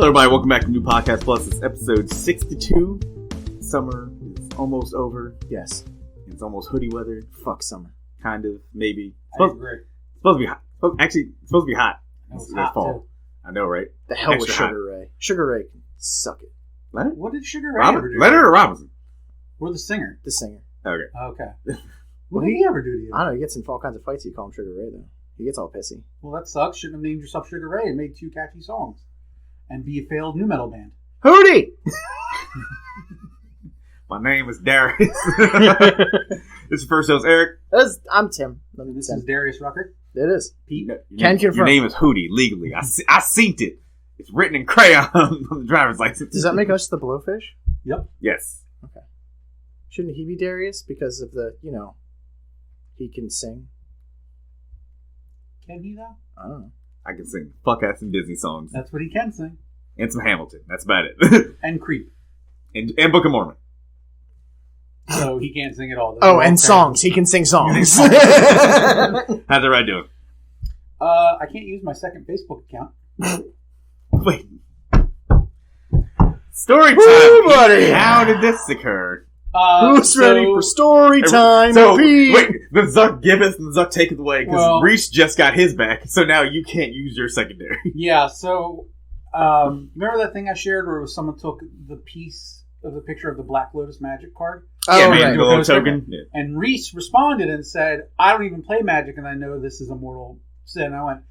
Hello, everybody. Welcome back to New Podcast Plus. It's episode 62. Summer is almost over. Yes. It's almost hoodie weather. Fuck summer. Kind of, maybe. I agree. It's supposed to be hot. Actually, it's supposed to be hot. It's hot fall. Too. I know, right? The hell with Extra Sugar hot. Ray. Sugar Ray can suck it. Leonard? What did Sugar Ray ever do? Leonard or Robinson? We're the singer. The singer. Okay. Okay. What did he ever do to you? I don't know. He gets in all kinds of fights. You call him Sugar Ray, though. He gets all pissy. Well, that sucks. Shouldn't have named yourself Sugar Ray and made 2 catchy songs. And be a failed new metal band. Hootie! My name is Darius. This is first host Eric. I'm Tim. This is Darius Rucker. It is. Pete. Can confirm. Your name is Hootie, legally. I seen it. It's written in crayon on the driver's license. Does that make us the Blowfish? Yep. Yes. Okay. Shouldn't he be Darius? Because of the, he can sing. Can he, though? I don't know. I can sing fuck-ass and Disney songs. That's what he can sing. And some Hamilton. That's about it. And Creep. and Book of Mormon. So he can't sing at all. Oh, and songs. He can sing songs. How's everybody doing? I can't use my second Facebook account. Wait. Story time. Woo, buddy. How did this occur? Who's ready for story time? So, Pete? wait, the Zuck giveth and the Zuck taketh away because Reese just got his back, so now you can't use your secondary. Yeah, so remember that thing I shared where someone took the piece of the picture of the Black Lotus Magic card? Oh, yeah, right. man, the little token. Yeah. And Reese responded and said, I don't even play Magic and I know this is a mortal sin. I went,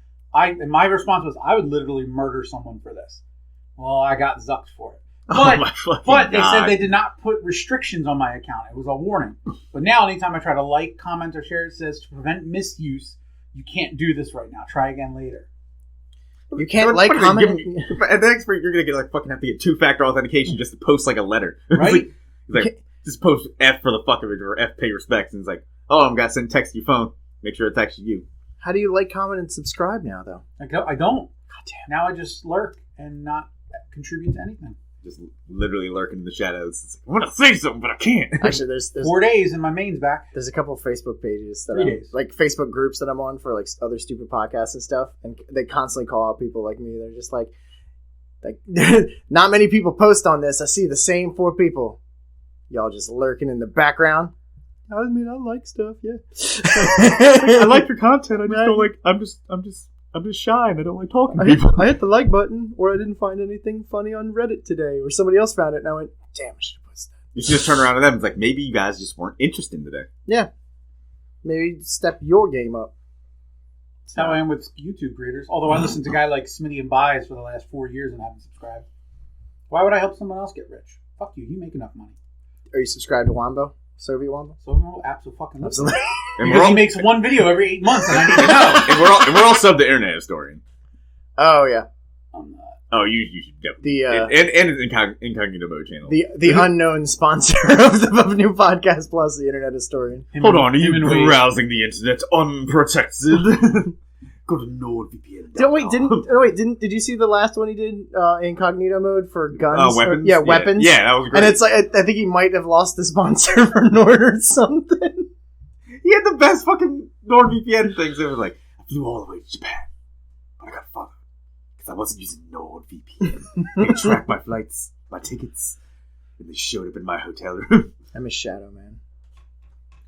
and my response was, I would literally murder someone for this. Well, I got zucked for it. But they said they did not put restrictions on my account. It was a warning. But now anytime I try to like, comment, or share, it says to prevent misuse, you can't do this right now. Try again later. You can't like, comment. At the next point, you're going to get fucking have to get 2-factor authentication just to post a letter. Right? Just post F for the fuck of it or F pay respects. And it's like, oh, I'm going to send text to your phone. Make sure it's actually you. How do you like, comment, and subscribe now, though? I don't. God damn. Now I just lurk and not contribute to anything. Just literally lurking in the shadows. It's like, I want to say something, but I can't. Actually, there's 4 days and my main's back. There's a couple of Facebook pages that 3 days. like Facebook groups that I'm on for like other stupid podcasts and stuff, and they constantly call out people like me. They're just like not many people post on this. I see the same 4 people. Y'all just lurking in the background. I mean, I like stuff, yeah. I like your content. I just don't like. I'm just shy and I don't like talking to people. I hit the like button, or I didn't find anything funny on Reddit today, or somebody else found it, and I went, damn, I should have posted that. You should just turn around to them. It's like, maybe you guys just weren't interested today. Yeah. Maybe step your game up. That's how I am with YouTube creators. Although I listened to a guy like Smitty and Bias for the last 4 years and haven't subscribed. Why would I help someone else get rich? Fuck you. You make enough money. Are you subscribed to Wombo? Soviet Wombo? So no, absolutely. Absolutely. Because he makes one video every 8 months and I need to know. and we're all sub to Internet Historian. Oh, yeah. Oh, you should get the and incognito mode channel. The unknown sponsor of the New Podcast Plus, the Internet Historian. Hold on, are you browsing the internet unprotected? Go to NordVPN. Did you see the last one he did incognito mode for guns? Weapons? Weapons. Yeah, that was great. And it's like I think he might have lost the sponsor for Nord or something. He had the best fucking NordVPN things. It was like, I flew all the way to Japan, but I got fucked because I wasn't using NordVPN. They tracked my flights, my tickets, and they showed up in my hotel room. I'm a Shadow Man.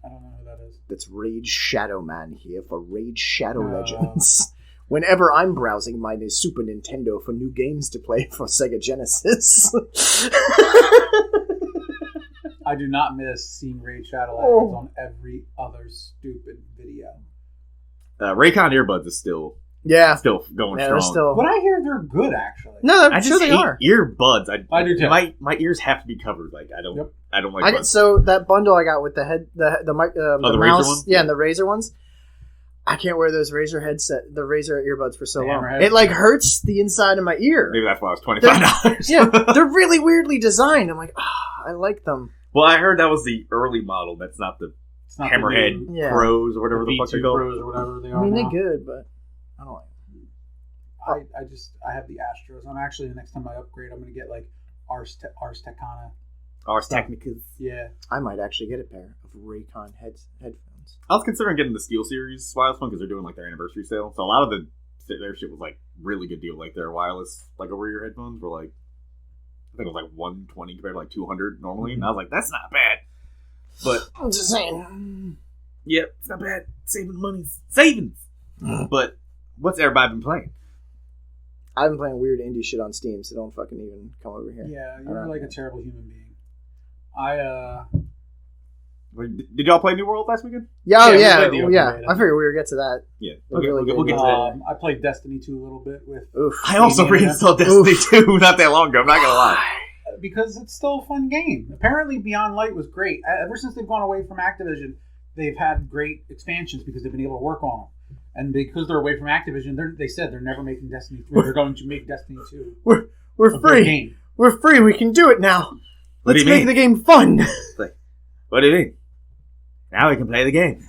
I don't know who that is. That's Rage Shadow Man here for Rage Shadow Legends. Whenever I'm browsing my Super Nintendo for new games to play for Sega Genesis. I do not miss seeing Raid Shadow Legends on every other stupid video. Raycon earbuds is still going strong. But I hear they're good, actually. No, I just hate earbuds. I do too. My ears have to be covered. Like I don't like. Buds. So that bundle I got with the head, the mouse, ones? Yeah, and the Razer ones. I can't wear those Razer earbuds for so long. Hammerhead. It like hurts the inside of my ear. Maybe that's why it was $25. Yeah, they're really weirdly designed. I'm like, I like them. Well, I heard that was the early model. That's not the Hammerhead Pros or whatever the fuck they're called. Pros or whatever they are. I mean, they're good, but I don't like them. I have the Astros. I'm actually, the next time I upgrade, I'm going to get like Ars Technica. Ars Technicas. Yeah. I might actually get a pair of Raycon headphones. I was considering getting the Steel Series wireless one because they're doing like their anniversary sale. So a lot of the their shit was like really good deal. Like their wireless, like over ear headphones were like, I think it was like 120 compared to like 200 normally, and I was like, that's not bad. But I'm just saying. Yep, it's not bad. Saving money, savings. But what's everybody been playing? I've been playing weird indie shit on Steam, so don't fucking even come over here. Yeah, you're like a terrible human being. Did y'all play New World last weekend? Yeah, Yeah, I we played the figured we would get to that. Yeah, We'll we'll get to that. I played Destiny 2 a little bit with. Oof. I also reinstalled Destiny 2 not that long ago. I'm not gonna lie. Because it's still a fun game. Apparently, Beyond Light was great. Ever since they've gone away from Activision, they've had great expansions because they've been able to work on them. And because they're away from Activision, they said they're never making Destiny 3. They're going to make Destiny 2. We're free. Game. We're free. We can do it now. What Let's do you make mean? the game fun. What do you mean? Now we can play the game.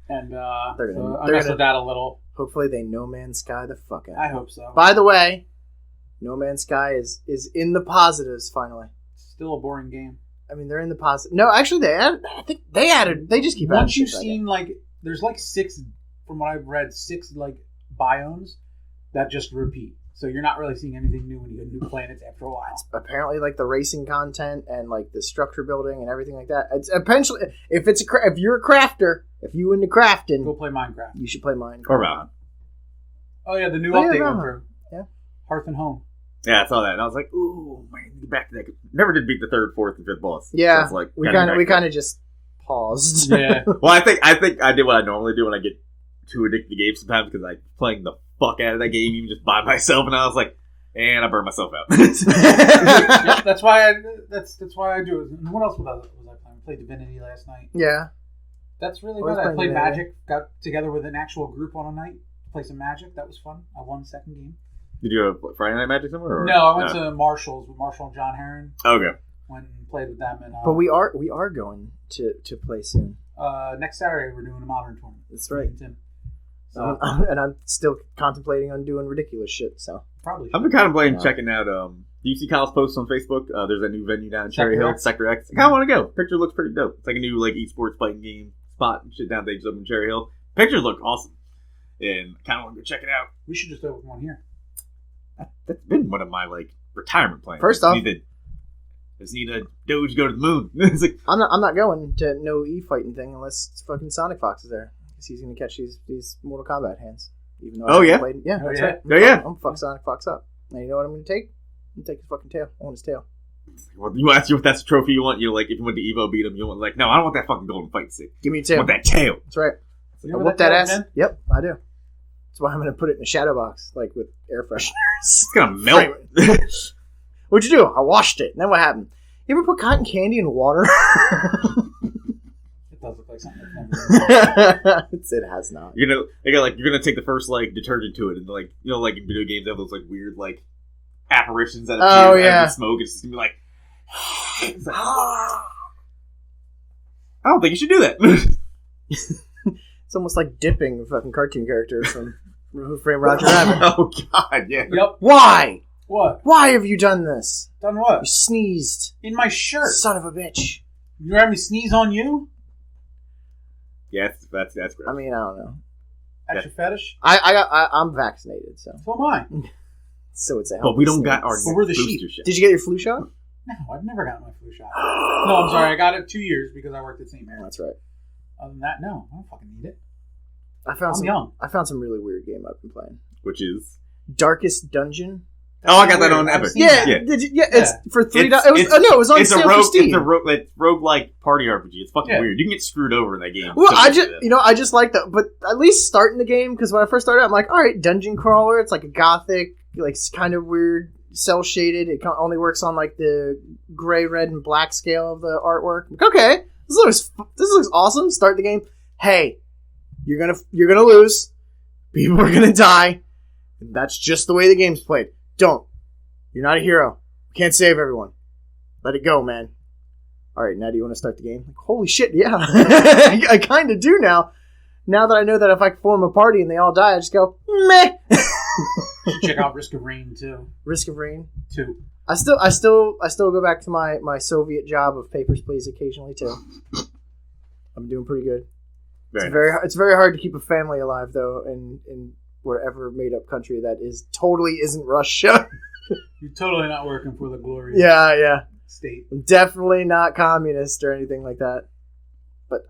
And They're gonna- I they're messed gonna- with that a little. Hopefully they No Man's Sky the fuck out. I hope so. By the way, No Man's Sky is in the positives finally. Still a boring game. I mean, they're in the positive. No, actually, they added. They just keep adding. Once you've shit, seen there's like 6, from what I've read, 6 like biomes that just repeat. So you're not really seeing anything new when you get new planets after a while. apparently like the racing content and like the structure building and everything like that. It's eventually if you're a crafter, if you into crafting, Go play Minecraft. you should play Minecraft. Or Valheim. Oh yeah, the new Oh, yeah, update Valheim. went through. Yeah. Hearth and Home. Yeah, I saw that, and I was like, "Ooh, man, get back to that." Never did beat the 3rd, 4th, and 5th boss. Yeah, So it's like, we gotta get back to of just paused. Yeah. that. Well, I think I did what I normally do when I get too addicted to games sometimes because I'm playing the fuck out of that game even just by myself, and I was like, and I burned myself out. Yep, that's why I do it. And what else was I playing? I played Divinity last night. Yeah. That's really Always good. I playing played Divinity. Magic. Got together with an actual group on a night to play some Magic. That was fun. I won the second game. Did you go to Friday Night Magic somewhere? Or? No, I went to Marshall's with Marshall and John Herron. Okay. Went and played with them. And But we are going to play soon. next Saturday we're doing a modern tournament. That's right. Tim. So And I'm still contemplating on doing ridiculous shit. So probably. I've been contemplating Yeah. checking out. Do you see Kyle's posts on Facebook? There's a new venue down in Sector Cherry Hill, X? Sector X. I kind of want to go. Picture looks pretty dope. It's like a new like esports playing game spot and shit down there up in Cherry Hill. Pictures look awesome, and I kind of want to go check it out. We should just open one here. That's been one of my like retirement plans. First off- just need a Doge go to the moon. It's like, I'm not going to no fighting thing unless it's fucking Sonic Fox is there because he's gonna catch these Mortal Kombat hands. Even though I Oh, haven't yeah? played. Yeah, Oh, that's yeah? right. Oh, yeah? I'm gonna fuck Sonic Fox up. And you know what I'm gonna take? I'm gonna take his fucking tail. I want his tail. well, you ask you if that's a trophy you want. You know, like if you went to Evo beat him, you want like no, I don't want that fucking golden fight stick. Give me a I tail. want that tail. That's right. You I know whoop what that tail's ass. in? Yep, I do. That's why I'm gonna put it in a shadow box, like with air fresheners. It's gonna melt. What'd you do? I washed it. And then what happened? You ever put cotton candy in water? It does look like something that's never. It has not. You're gonna take the first like detergent to it, and like you know, like in video games, they have those like weird like apparitions that Oh, appear out yeah. of the smoke. It's just gonna be like, it's like, I don't think you should do that. It's almost like dipping a fucking cartoon character from Who Framed Roger Rabbit. Oh god, yeah. Yep. Why? What? Why have you done this? Done what? You sneezed. In my shirt. Son of a bitch. You have me sneeze on you? Yeah, that's great. I mean, I don't know. That's your fetish? I'm vaccinated, so So am I. it's a. But we don't got our sneeze. But we're the booster sheep. shot. Did you get your flu shot? No, I've never gotten my flu shot. No, I'm sorry. I got it 2 years because I worked at St. Mary's. That's right. Other than that, no. I don't fucking need it. I I'm young. found some really weird game I've been playing. Which is Darkest Dungeon. oh, I got that on I've Epic. seen Yeah, that. it's for $3. It's- It was, it's- it was on It's sale a for rogue. Steam. It's a roguelike party RPG. It's fucking Yeah. weird. You can get screwed over in that game. Well, So I much. just like that. But at least starting the game, because when I first started, I'm like, all right, dungeon crawler. It's like a gothic, like kind of weird, cell shaded. It only works on like the gray, red, and black scale of the artwork. I'm like, okay, this looks awesome. Start the game. Hey, you're gonna lose. People are gonna die. And that's just the way the game's played. Don't. You're not a hero. You can't save everyone. Let it go, man. All right, now do you want to start the game? Like, holy shit, yeah. I kind of do now. Now that I know that if I form a party and they all die, I just go, meh. You should check out Risk of Rain, too. Risk of Rain. 2. I still go back to my Soviet job of Papers, Please occasionally, too. I'm doing pretty good. Very It's very hard to keep a family alive, though, in wherever made up country that totally isn't Russia. You're totally not working for the glory. Yeah. State. Definitely not communist or anything like that. But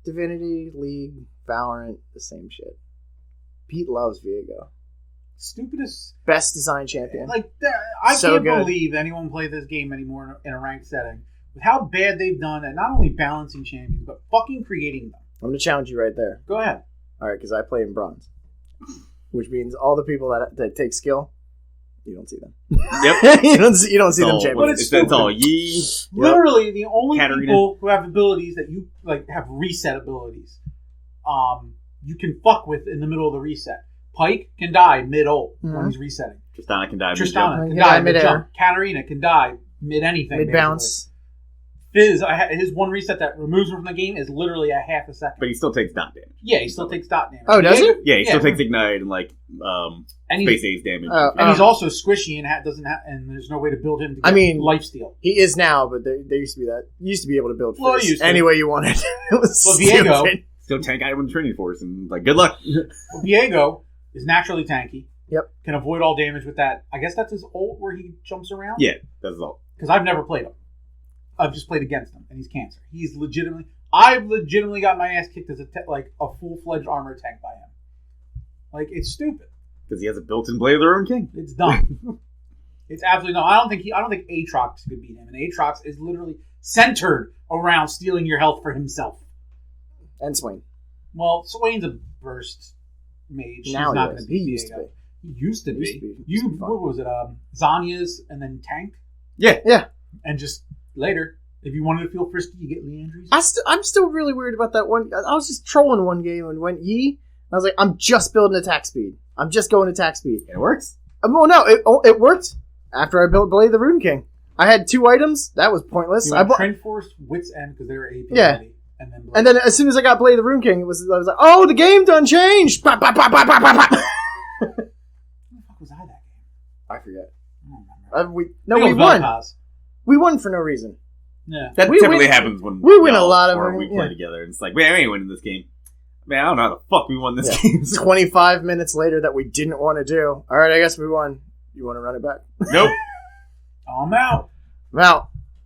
Divinity, League, Valorant, the same shit. Pete loves Viego. Stupidest. Best design champion. Like, I can't believe anyone play this game anymore in a ranked setting with how bad they've done at not only balancing champions, but fucking creating them. I'm going to challenge you right there. Go ahead. All right, because I play in bronze. Which means all the people that take skill, you don't see them. Yep. you don't see them champions. It's all Yi. Literally, the only Katarina. people who have abilities that you like have reset abilities, you can fuck with in the middle of the reset. Pike can die mid-ult when he's resetting. Tristana can die Tristana mid-jump. can die mid-jump. Katarina can die mid-anything. Mid-bounce. Fizz, his one reset that removes him from the game is literally a half a second. But he still takes dot damage. Yeah, he still takes dot damage. Oh, does he? Yeah, he still takes ignite and space age damage. And he's also squishy and and there's no way to build him to get lifesteal. He is now, but there used to be that. You used to be able to build Fizz any way you wanted. It was Viego still tank item in the training force and good luck. Viego is naturally tanky. Yep. Can avoid all damage with that. I guess that's his ult where he jumps around. Yeah, that's his ult. Because I've never played him. I've just played against him, and he's cancer. I've legitimately got my ass kicked as a full-fledged armor tank by him. Like, it's stupid. Because he has a built-in Blade of the Ruined King. It's dumb. It's absolutely no. I don't think Aatrox could beat him, and Aatrox is literally centered around stealing your health for himself. And Swain. Well, Swain's a burst mage. Now not going to be. He used to be. He used to be. What was it? Zanya's and then tank. Yeah. And just later, if you wanted to feel frisky, you get Leandry's. I'm still really weird about that one. I was just trolling one game and went Yi. I was like, I'm just building attack speed. I'm just going attack speed. And it works. Well, no, it worked after I built Blade of the Rune King. I had 2 items. That was pointless. I bought Trend Force, Wits End because they were AP. Yeah. And then as soon as I got Blade of the Rune King, I was like, oh, the game done changed. What the fuck was I that game? I forget. I don't remember. We won. We won for no reason. Yeah, that typically happens when we win a lot of we play together. And it's like, man, we ain't winning this game. Man, I don't know how the fuck we won this game. 25 minutes later that we didn't want to do. All right, I guess we won. You want to run it back? Nope. I'm out.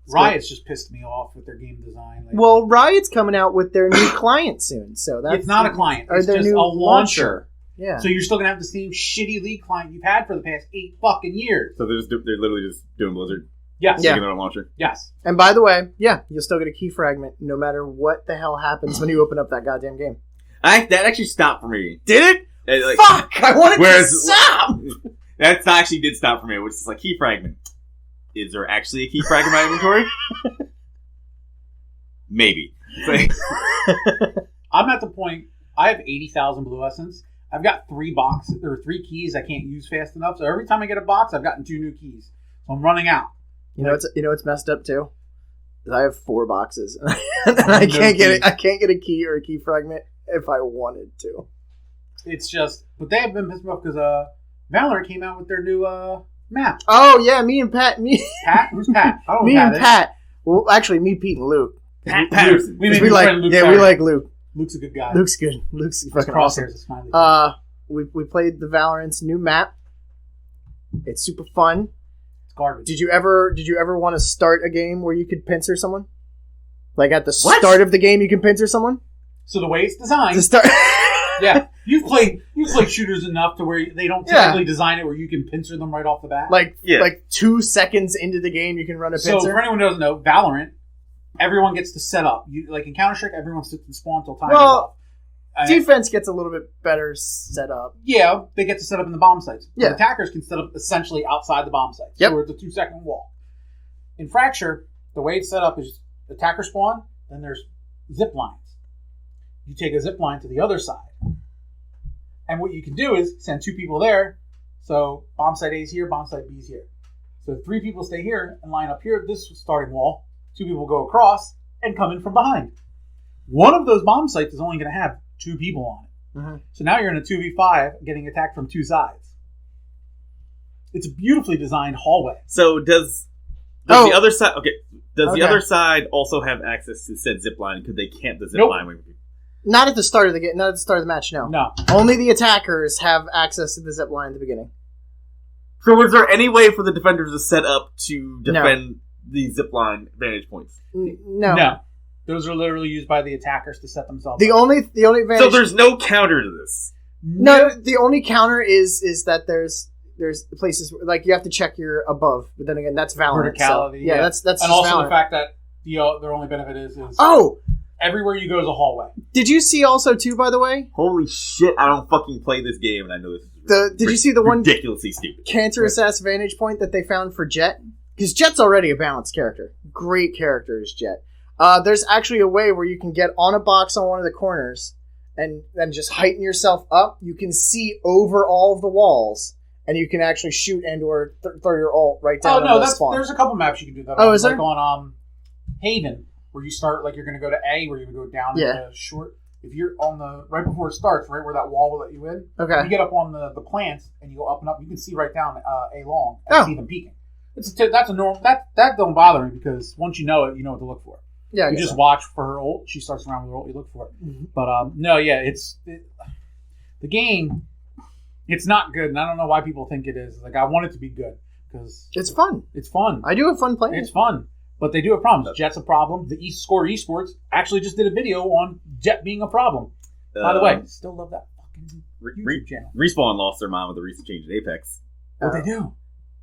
Riot's just pissed me off with their game design. Well, Riot's coming out with their new client soon, so that's it's not a client. It's their just new a launcher. Yeah. So you're still gonna have the same shitty League client you've had for the past 8 fucking years. So they're literally just doing Blizzard. Yes. Yeah. Their launcher. Yes. And by the way, you'll still get a key fragment no matter what the hell happens when you open up that goddamn game. That actually stopped for me. Did it? Fuck! I wanted to stop. That actually did stop for me, which is like key fragment. Is there actually a key frag in my inventory? Maybe. I'm at the point, I have 80,000 blue essence. I've got 3 boxes, or 3 keys I can't use fast enough. So every time I get a box, I've gotten 2 new keys. So I'm running out. You know what's messed up too? Is I have 4 boxes and I can't get it. I can't get a key or a key fragment if I wanted to. It's just, but they have been pissed me off because Valorant came out with their new map. Oh yeah, me and Pat. Pat? Who's Pat? I don't know me and Pat. Well, actually, me, Pete, and Luke. Pat Patterson. We like Luke. Luke's a good guy. Luke's good. Luke's fucking awesome. We played the Valorant's new map. It's super fun. It's garbage. Did you ever want to start a game where you could pincer someone? Like at the start of the game, you can pincer someone. So the way it's designed. To start. Yeah, you've played shooters enough to where they don't typically design it where you can pincer them right off the bat. Like 2 seconds into the game, you can run a pincer. So for anyone who doesn't know, Valorant, everyone gets to set up. Like in Counter-Strike, everyone sits and spawn until time is up. Defense gets a little bit better set up. Yeah, they get to set up in the bomb sites. Yeah. The attackers can set up essentially outside the bomb sites. Yep. So it's a 2-second wall. In Fracture, the way it's set up is attacker spawn, then there's zip lines. You take a zip line to the other side. And what you can do is send 2 people there. So bomb site A is here, bomb site B is here. So 3 people stay here and line up here at this starting wall. 2 people go across and come in from behind. One of those bomb sites is only going to have 2 people on it. Mm-hmm. So now you're in a 2v5 getting attacked from 2 sides. It's a beautifully designed hallway. So does the other side... Okay. Does the other side also have access to said zip line? Could they camp the zip line? Not at the start of the game. Not at the start of the match. No. No. Only the attackers have access to the zip line at the beginning. So was there any way for the defenders to set up to defend the zipline vantage points? No. No. Those are literally used by the attackers to set themselves The up. only advantage. So there's no counter to this. No, the only counter is that there's places like you have to check your above, but then again, that's Valorant. Verticality. So, yeah, that's and just also Valorant. the fact that their only benefit is Oh, everywhere you go is a hallway. did you see also too? By the way, Holy shit! I don't fucking play this game, and I know this is did you see the one ridiculously stupid cancerous ass vantage point that they found for Jet? Because Jet's already a balanced character. Great character is Jet. There's actually a way where you can get on a box on one of the corners and then just heighten yourself up. You can see over all of the walls, and you can actually shoot and or throw your ult right down. Oh no, the spawn. there's a couple maps you can do that. Oh, on. is there? Like on Haven, where you start like you're going to go to A, where you would go down Yeah. to short. If you're on the right before it starts, right where that wall will let you in. Okay. You get up on the plants and you go up and up. You can see right down A long and Oh. see them peeking. That's a normal. That don't bother me because once you know it, you know what to look for. Yeah, I You guess just so. watch for her ult. She starts around with her ult. You look for it. Mhm. But no, yeah, the game. It's not good, and I don't know why people think it is. Like I want it to be good because It's fun. it's fun. I do have fun playing. It's fun, but they do have problems. Jet's a problem. The Score Esports actually just did a video on Jet being a problem. By the way, still love that fucking YouTube channel. Respawn lost their mind with the recent change in Apex. What they do?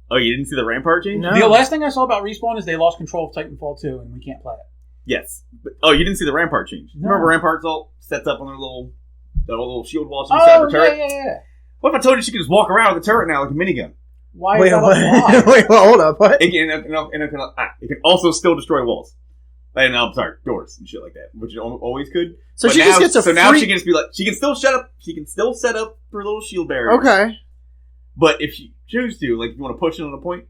Oh, you didn't see the Rampart change? No. The last thing I saw about Respawn is they lost control of Titanfall 2, and we can't play it. Yes. Oh, you didn't see the Rampart change? No. Remember Rampart's all sets up on their little shield wall she set up her turret? yeah. What if I told you she could just walk around with the turret now like a minigun? Why Wait, is that what? a lie? Wait, well, hold up. What? It can also still destroy walls. And I'm sorry, doors and shit like that, which it always could. So But she now, just gets a so free... now she can just be like, she can still set up her little shield barrier. Okay. But if she chooses to, like, if you want to push it on a point,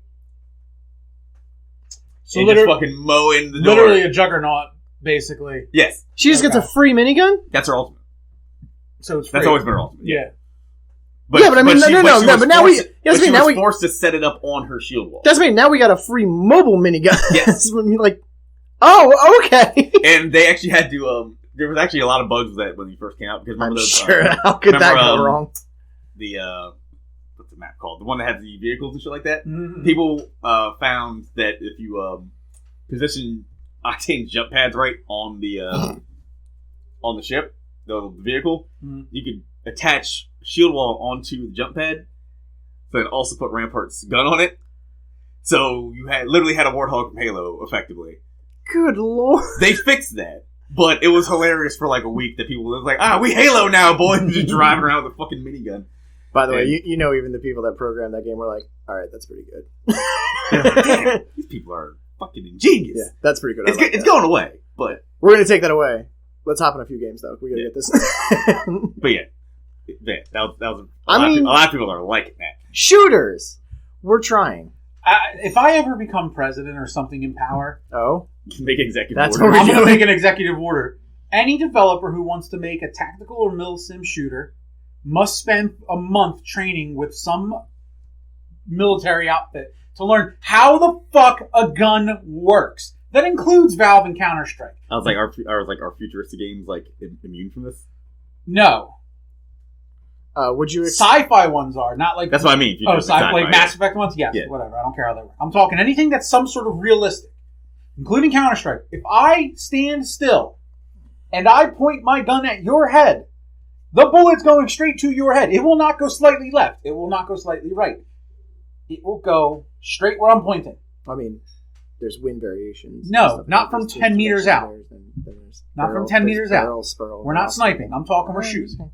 So and just fucking mow in the door. literally a juggernaut, basically. Yes, She just gets a free minigun? that's her ultimate. So it's free. That's always been her ultimate. Yeah. Yeah, but I mean, she no, was but now we... forced- Yes, but she now was we... forced to set it up on her shield wall. That's me. Now we got a free mobile minigun. Yes. When you're like, oh, okay. And they actually had to, there was actually a lot of bugs with that when you first came out. Because remember I'm those, sure. How could that remember, go wrong? What's the map called? The one that had the vehicles and shit like that? Mhm. People found that if you position Octane's jump pads right on the ship, the vehicle, Mhm. you could attach shield wall onto the jump pad, so it also put Rampart's gun on it. So you literally had a Warthog from Halo, effectively. Good lord. They fixed that, but it was hilarious for like a week that people were like, we Halo now, boys, just driving around with a fucking minigun. By the way, And- you know even the people that programmed that game were like, all right, that's pretty good. Damn, these people are fucking ingenious. Yeah, that's pretty good. I It's, like it's that. going away, but We're going to take that away. Let's hop in a few games, though. We got to get this. yeah, that was I mean- a lot of people are liking that. Shooters. We're trying. If I ever become president or something in power, Oh? Make executive That's order. what I'm we're going to doing. make an executive order. Any developer who wants to make a tactical or mil-sim shooter must spend a month training with some military outfit to learn how the fuck a gun works. That includes Valve and Counter-Strike. I was like, our futuristic games like immune from this? No. Would you... Sci-fi ones are, not like... That's what I mean. Oh, futuristic sci-fi, like yeah. Mass Effect ones? Yes, Yeah. whatever. I don't care how they work. I'm talking anything that's some sort of realistic, including Counter-Strike. If I stand still and I point my gun at your head, the bullet's going straight to your head. It will not go slightly left. It will not go slightly right. It will go straight where I'm pointing. I mean, there's wind variations. and No, stuff not like from this. 10 meters There's out. bears and there's Not from barrel- 10 there's meters out. barrel, spurl, We're not barrel. sniping. I'm talking we're shooting.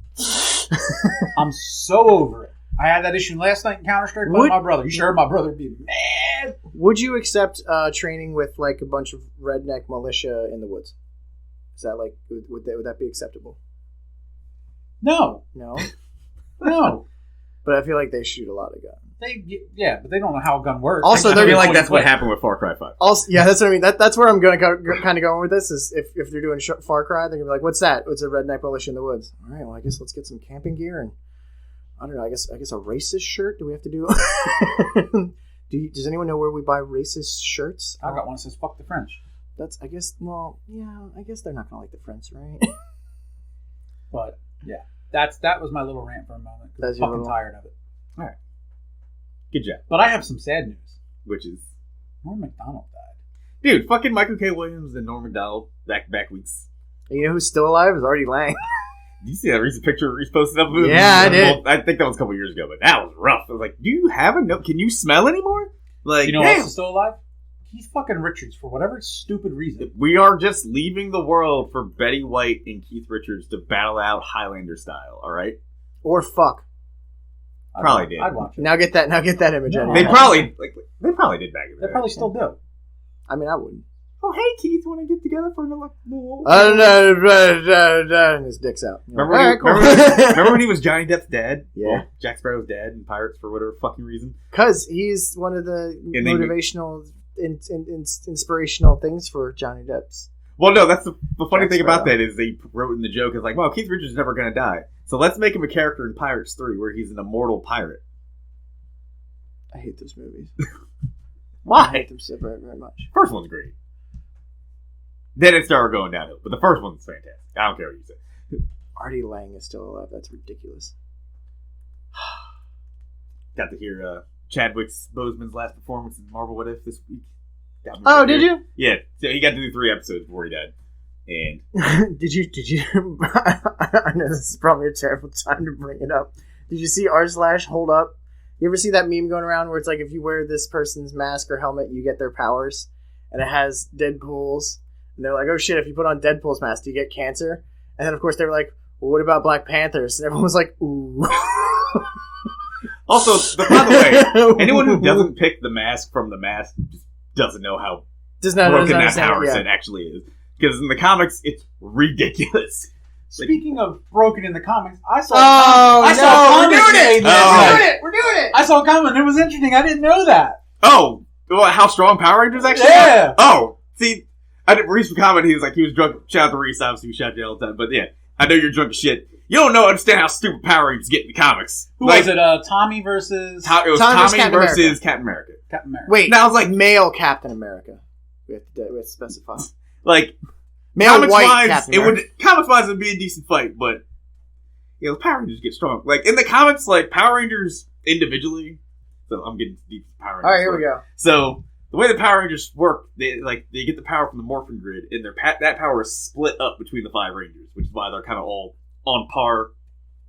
I'm so over it. I had that issue last night in Counter-Strike with Would- my brother. You sure my brother would be mad? Would you accept training with like a bunch of redneck militia in the woods? Is that like would that be acceptable? No. No, No. but I feel like they shoot a lot of guns. Yeah, but they don't know how a gun works. Also, I they're feel like point that's what blank. happened with Far Cry 5. Also, yeah, that's what I mean. That's where I'm going to kind of going with this. Is if they're doing Far Cry, they're gonna be like, "What's that? What's a redneck militia in the woods?" All right, well, I guess let's get some camping gear and I don't know. I guess a racist shirt. Do we have to do? Does anyone know where we buy racist shirts? I got one that says "fuck the French." That's I guess. Well, yeah, I guess they're not gonna like the French, right? But yeah, that was my little rant for a moment. 'Cause I'm fucking tired of it. All right, good job. But I have some sad news. Which is Norm Macdonald died. dude, fucking Michael K. Williams and Norm Macdonald back weeks. You know who's still alive? Is Artie Lang. Did you see that recent picture he's posted up? Yeah, I did. Well, I think that was a couple years ago, but that was rough. I was like, do you have a note? Can you smell anymore? Like, You know who else is still alive? Keith fucking Richards, for whatever stupid reason. we are just leaving the world for Betty White and Keith Richards to battle out Highlander style. All right, Or fuck. Probably did. I'd watch it. Now get that image No. out of they your head. probably did back in the They day. probably still do. I mean, I wouldn't. Oh, hey Keith, want to get together for another? And his dick's out. Remember, All when right, cool. remember when he was Johnny Depp's dad? Yeah. Well, Jack Sparrow's dad in Pirates for whatever fucking reason. Because he's one of the And they- motivational, inspirational things for Johnny Depp's. Well, no, that's the funny Jack thing about Sparrow. that is they wrote in the joke is like, well, Keith Richards is never going to die, so let's make him a character in Pirates 3 where he's an immortal pirate. I hate those movies. I Why? hate them so very, very much. First one's great. Then it started going downhill, but the first one's fantastic. I don't care what you say. Artie Lang is still alive. That's ridiculous. Got to hear Chadwick Boseman's last performance in Marvel What If this week. Got me Oh, right did here. you? Yeah, so he got to do 3 episodes before he died. And Did you? I know this is probably a terrible time to bring it up. Did you see r/ hold up? You ever see that meme going around where it's like if you wear this person's mask or helmet, you get their powers, and it has Deadpool's, and they're like, oh shit, if you put on Deadpool's mask, do you get cancer? And then of course they were like, well, what about Black Panthers? And everyone was like, ooh. also, by the way, anyone who doesn't pick the mask from the mask just doesn't know how broken that power set actually is. Because in the comics, it's ridiculous. Speaking of broken in the comics, I saw. We're doing it. We're doing it. I saw a comment. It was interesting. I didn't know that. Oh, well, how strong Power Rangers actually Yeah. are? Oh, see, I didn't read the comment. He was like, he was drunk. Shout out to Reese, obviously, we shout you all the time. But yeah, I know you're drunk as shit. You don't understand how stupid Power Rangers get in the comics. Who was it? Tommy versus It was Tommy Tommy versus versus Captain America. Captain America. Wait, Now I was like, male Captain America. We have to specify. like, Male comics white wise, Captain it America. would comics wise it'd be a decent fight, but you know, Power Rangers get strong. Like in the comics, like Power Rangers individually. So I'm getting deep into Power Rangers. All right, here we go. So the way the Power Rangers work, they get the power from the morphin grid, and that power is split up between the 5 Rangers, which is why they're kind of all on par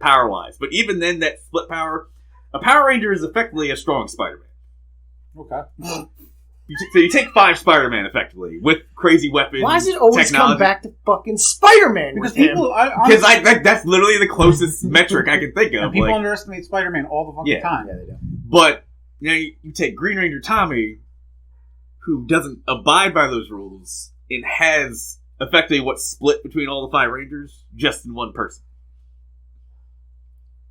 power wise. But even then, that split power, a Power Ranger is effectively a strong Spider-Man. Okay. So you take 5 Spider-Man effectively with crazy weapons. Why does it always technology. come back to fucking Spider-Man? Because with him? people, Because that's literally the closest metric I can think of. and people Like, underestimate Spider-Man all the fucking time. Yeah, they do. but you know, you take Green Ranger Tommy, who doesn't abide by those rules and has effectively what's split between all the 5 Rangers just in one person.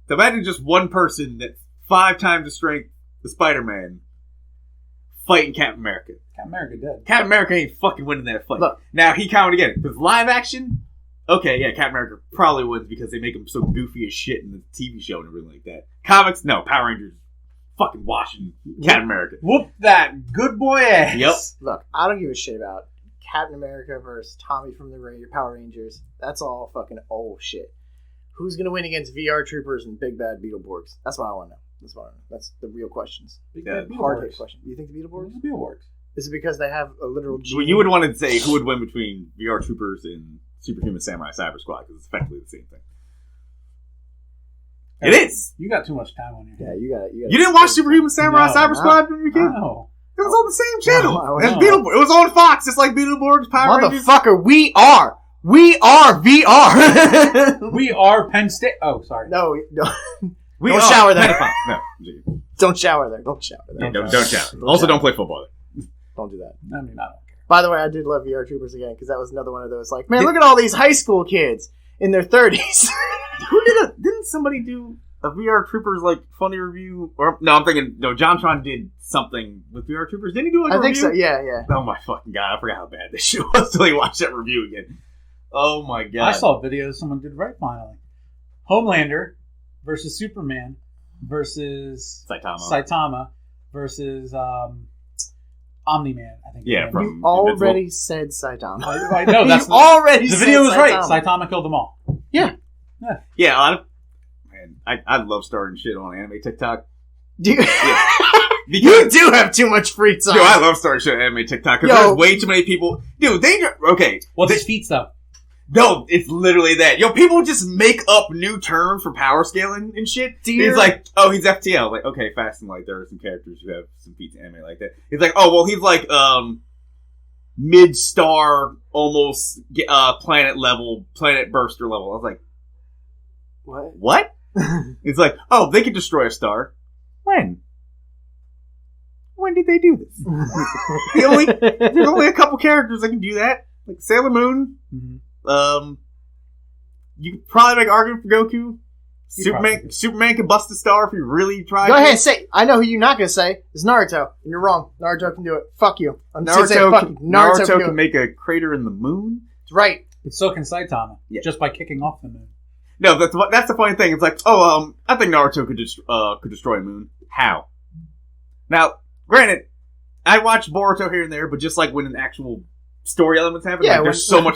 So imagine just one person that's 5 times the strength of Spider-Man fighting Captain America. Captain America dead. Captain America ain't fucking winning that fight. Look. Now, he counted again. Because live action, okay, yeah, Captain America probably wins because they make him so goofy as shit in the TV show and everything like that. Comics, no, Power Rangers fucking washing Captain America. Whoop that good boy ass. Yep. Look, I don't give a shit about Captain America versus Tommy from the Power Rangers. That's all fucking old shit. Who's gonna win against VR Troopers and Big Bad Beetleborgs? That's what I want to know. That's the real questions. Yeah, Hard hit question. Do you think the Beetleborgs? The Beetleborgs. Is it because they have a literal gene? Well, you would want to say who would win between VR Troopers and Superhuman Samurai Cyber Squad because it's effectively the same thing. It is. You got too much time on your Yeah, hands. you got. You didn't watch Superhuman Samurai No, Cyber no. Squad when you were a kid? No. It was on the same channel. No, As no. Beetleborgs. It was on Fox, just like Beetleborgs, Power Rangers. Motherfucker, we are VR. We are Penn State. Oh, sorry. No, We Don't are. shower there. No. don't shower there. Don't shower there. Yeah, don't shower. Also, don't play football. Don't do that. I mean, I don't care. By the way, I did love VR Troopers again because that was another one of those like, man, look at all these high school kids in their 30s. Who didn't somebody do a VR Troopers like funny review? Or no, I'm thinking no. JonTron did something with VR Troopers. Didn't he do like a I think review? so. Yeah. Oh my fucking god! I forgot how bad this shit was till he watched that review again. Oh my god! I saw videos someone did right finally. Homelander versus Superman versus Saitama versus Omni-Man. I think. Yeah, from You already said Saitama. I know that's you already the said video was right. Saitama. Saitama killed them all. Yeah. Yeah, a lot of man, I love starting shit on anime TikTok. Dude, Yeah. you do have too much free time. Dude, I love starting shit on anime TikTok because there's way too many people. Dude, okay. What's his feats though? No, it's literally that. Yo, people just make up new terms for power scaling and shit. He's like, oh, he's FTL. Like, okay, fast and light. There are some characters who have some feats in anime like that. He's like, oh, well, he's like, mid-star, almost, planet level, planet burster level. I was like, What? It's like, oh, they can destroy a star. When? When did they do this? There's only a couple characters that can do that. Like Sailor Moon. Mm-hmm. You could probably make an argument for Goku. Superman can bust a star if he really tried. Go ahead, say. I know who you're not going to say. It's Naruto. And you're wrong. Naruto can do it. Fuck you. Naruto can make a crater in the moon. That's right. But so can Saitama. Yeah. Just by kicking off the moon. No, that's the funny thing. It's like, I think Naruto could destroy a moon. How? Now, granted, I watch Boruto here and there, but just like when an actual story elements happen, like, there's so much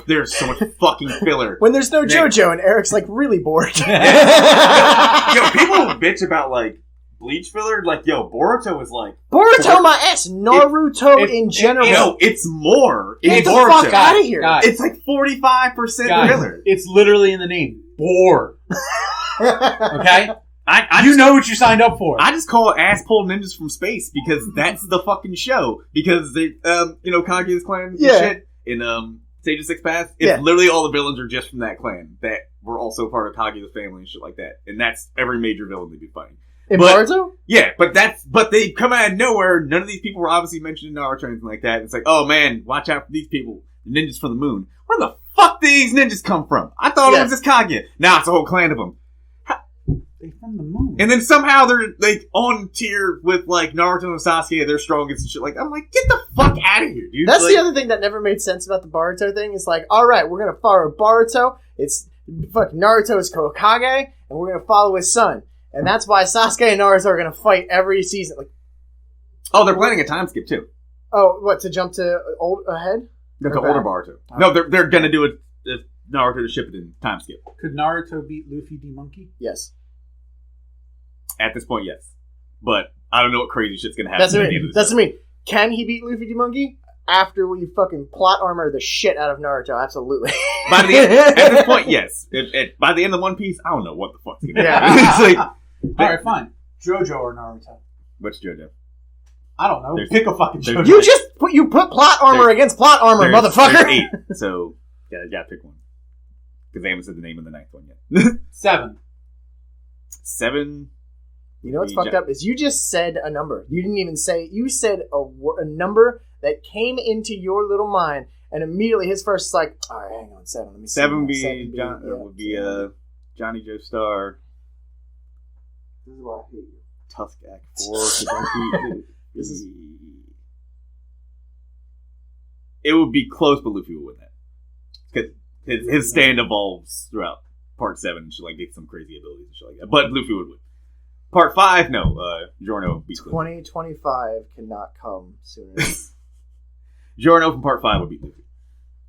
fucking filler. When there's no JoJo and Eric's like really bored. Yo, people bitch about like Bleach filler. Like, yo, Boruto is like Boruto my ass. Naruto in general. No, it's more. Get the fuck out of here. Guys, it's like 45% filler. It's literally in the name. Bore. Okay? You know what you signed up for. I just call it Ass Pull Ninjas from Space because that's the fucking show. Because they, Kaguya's clan and shit in Stage of Six Paths, it's literally all the villains are just from that clan that were also part of Kaguya's family and shit like that. And that's every major villain they'd be fighting. In Naruto? Yeah, but they come out of nowhere. None of these people were obviously mentioned in Naruto or anything like that. It's like, oh man, watch out for these people. The ninjas from the moon. Where the fuck did these ninjas come from? I thought it was just Kaguya. Now it's a whole clan of them. They're from the moon. And then somehow they're like on tier with like Naruto and Sasuke. They're strongest and shit. Like, I'm like, get the fuck out of here, dude. That's the other thing that never made sense about the Boruto thing. It's like, all right, we're gonna follow Boruto. It's fucking Naruto is Hokage, and we're gonna follow his son. And that's why Sasuke and Naruto are gonna fight every season. Like, oh, they're planning a time skip too. Oh, what, to jump to ahead? That's an older Boruto. Oh. No, they're gonna do it if Naruto to ship it in time skip. Could Naruto beat Luffy D Monkey? Yes. At this point, yes. But I don't know what crazy shit's gonna happen. That's what I mean. Can he beat Luffy D Monkey? After we fucking plot armor the shit out of Naruto, absolutely. At this point, yes. By the end of One Piece, I don't know what the fuck's gonna happen. It's like, alright, fine. JoJo or Naruto? What's JoJo? I don't know. Pick a fucking JoJo. You put plot armor against plot armor, motherfucker. There's 8, so you gotta pick one. Because they haven't said the name of the 9th one yet. 7. 7. You know what's fucked up is you just said a number. You didn't even say. You said a number that came into your little mind, and immediately his first is like, all right, hang on, 7. Let me see. 7 would be Johnny Joe Star. This is why I hate you. Tusk Act 4. It would be close, but Luffy would win that. Because his stand evolves throughout Part 7 and shit, like, get some crazy abilities and shit like that. But Luffy would win. Part 5, no. Giorno beats Luffy. 2025 cannot come sooner. Giorno from Part 5 would beat Luffy.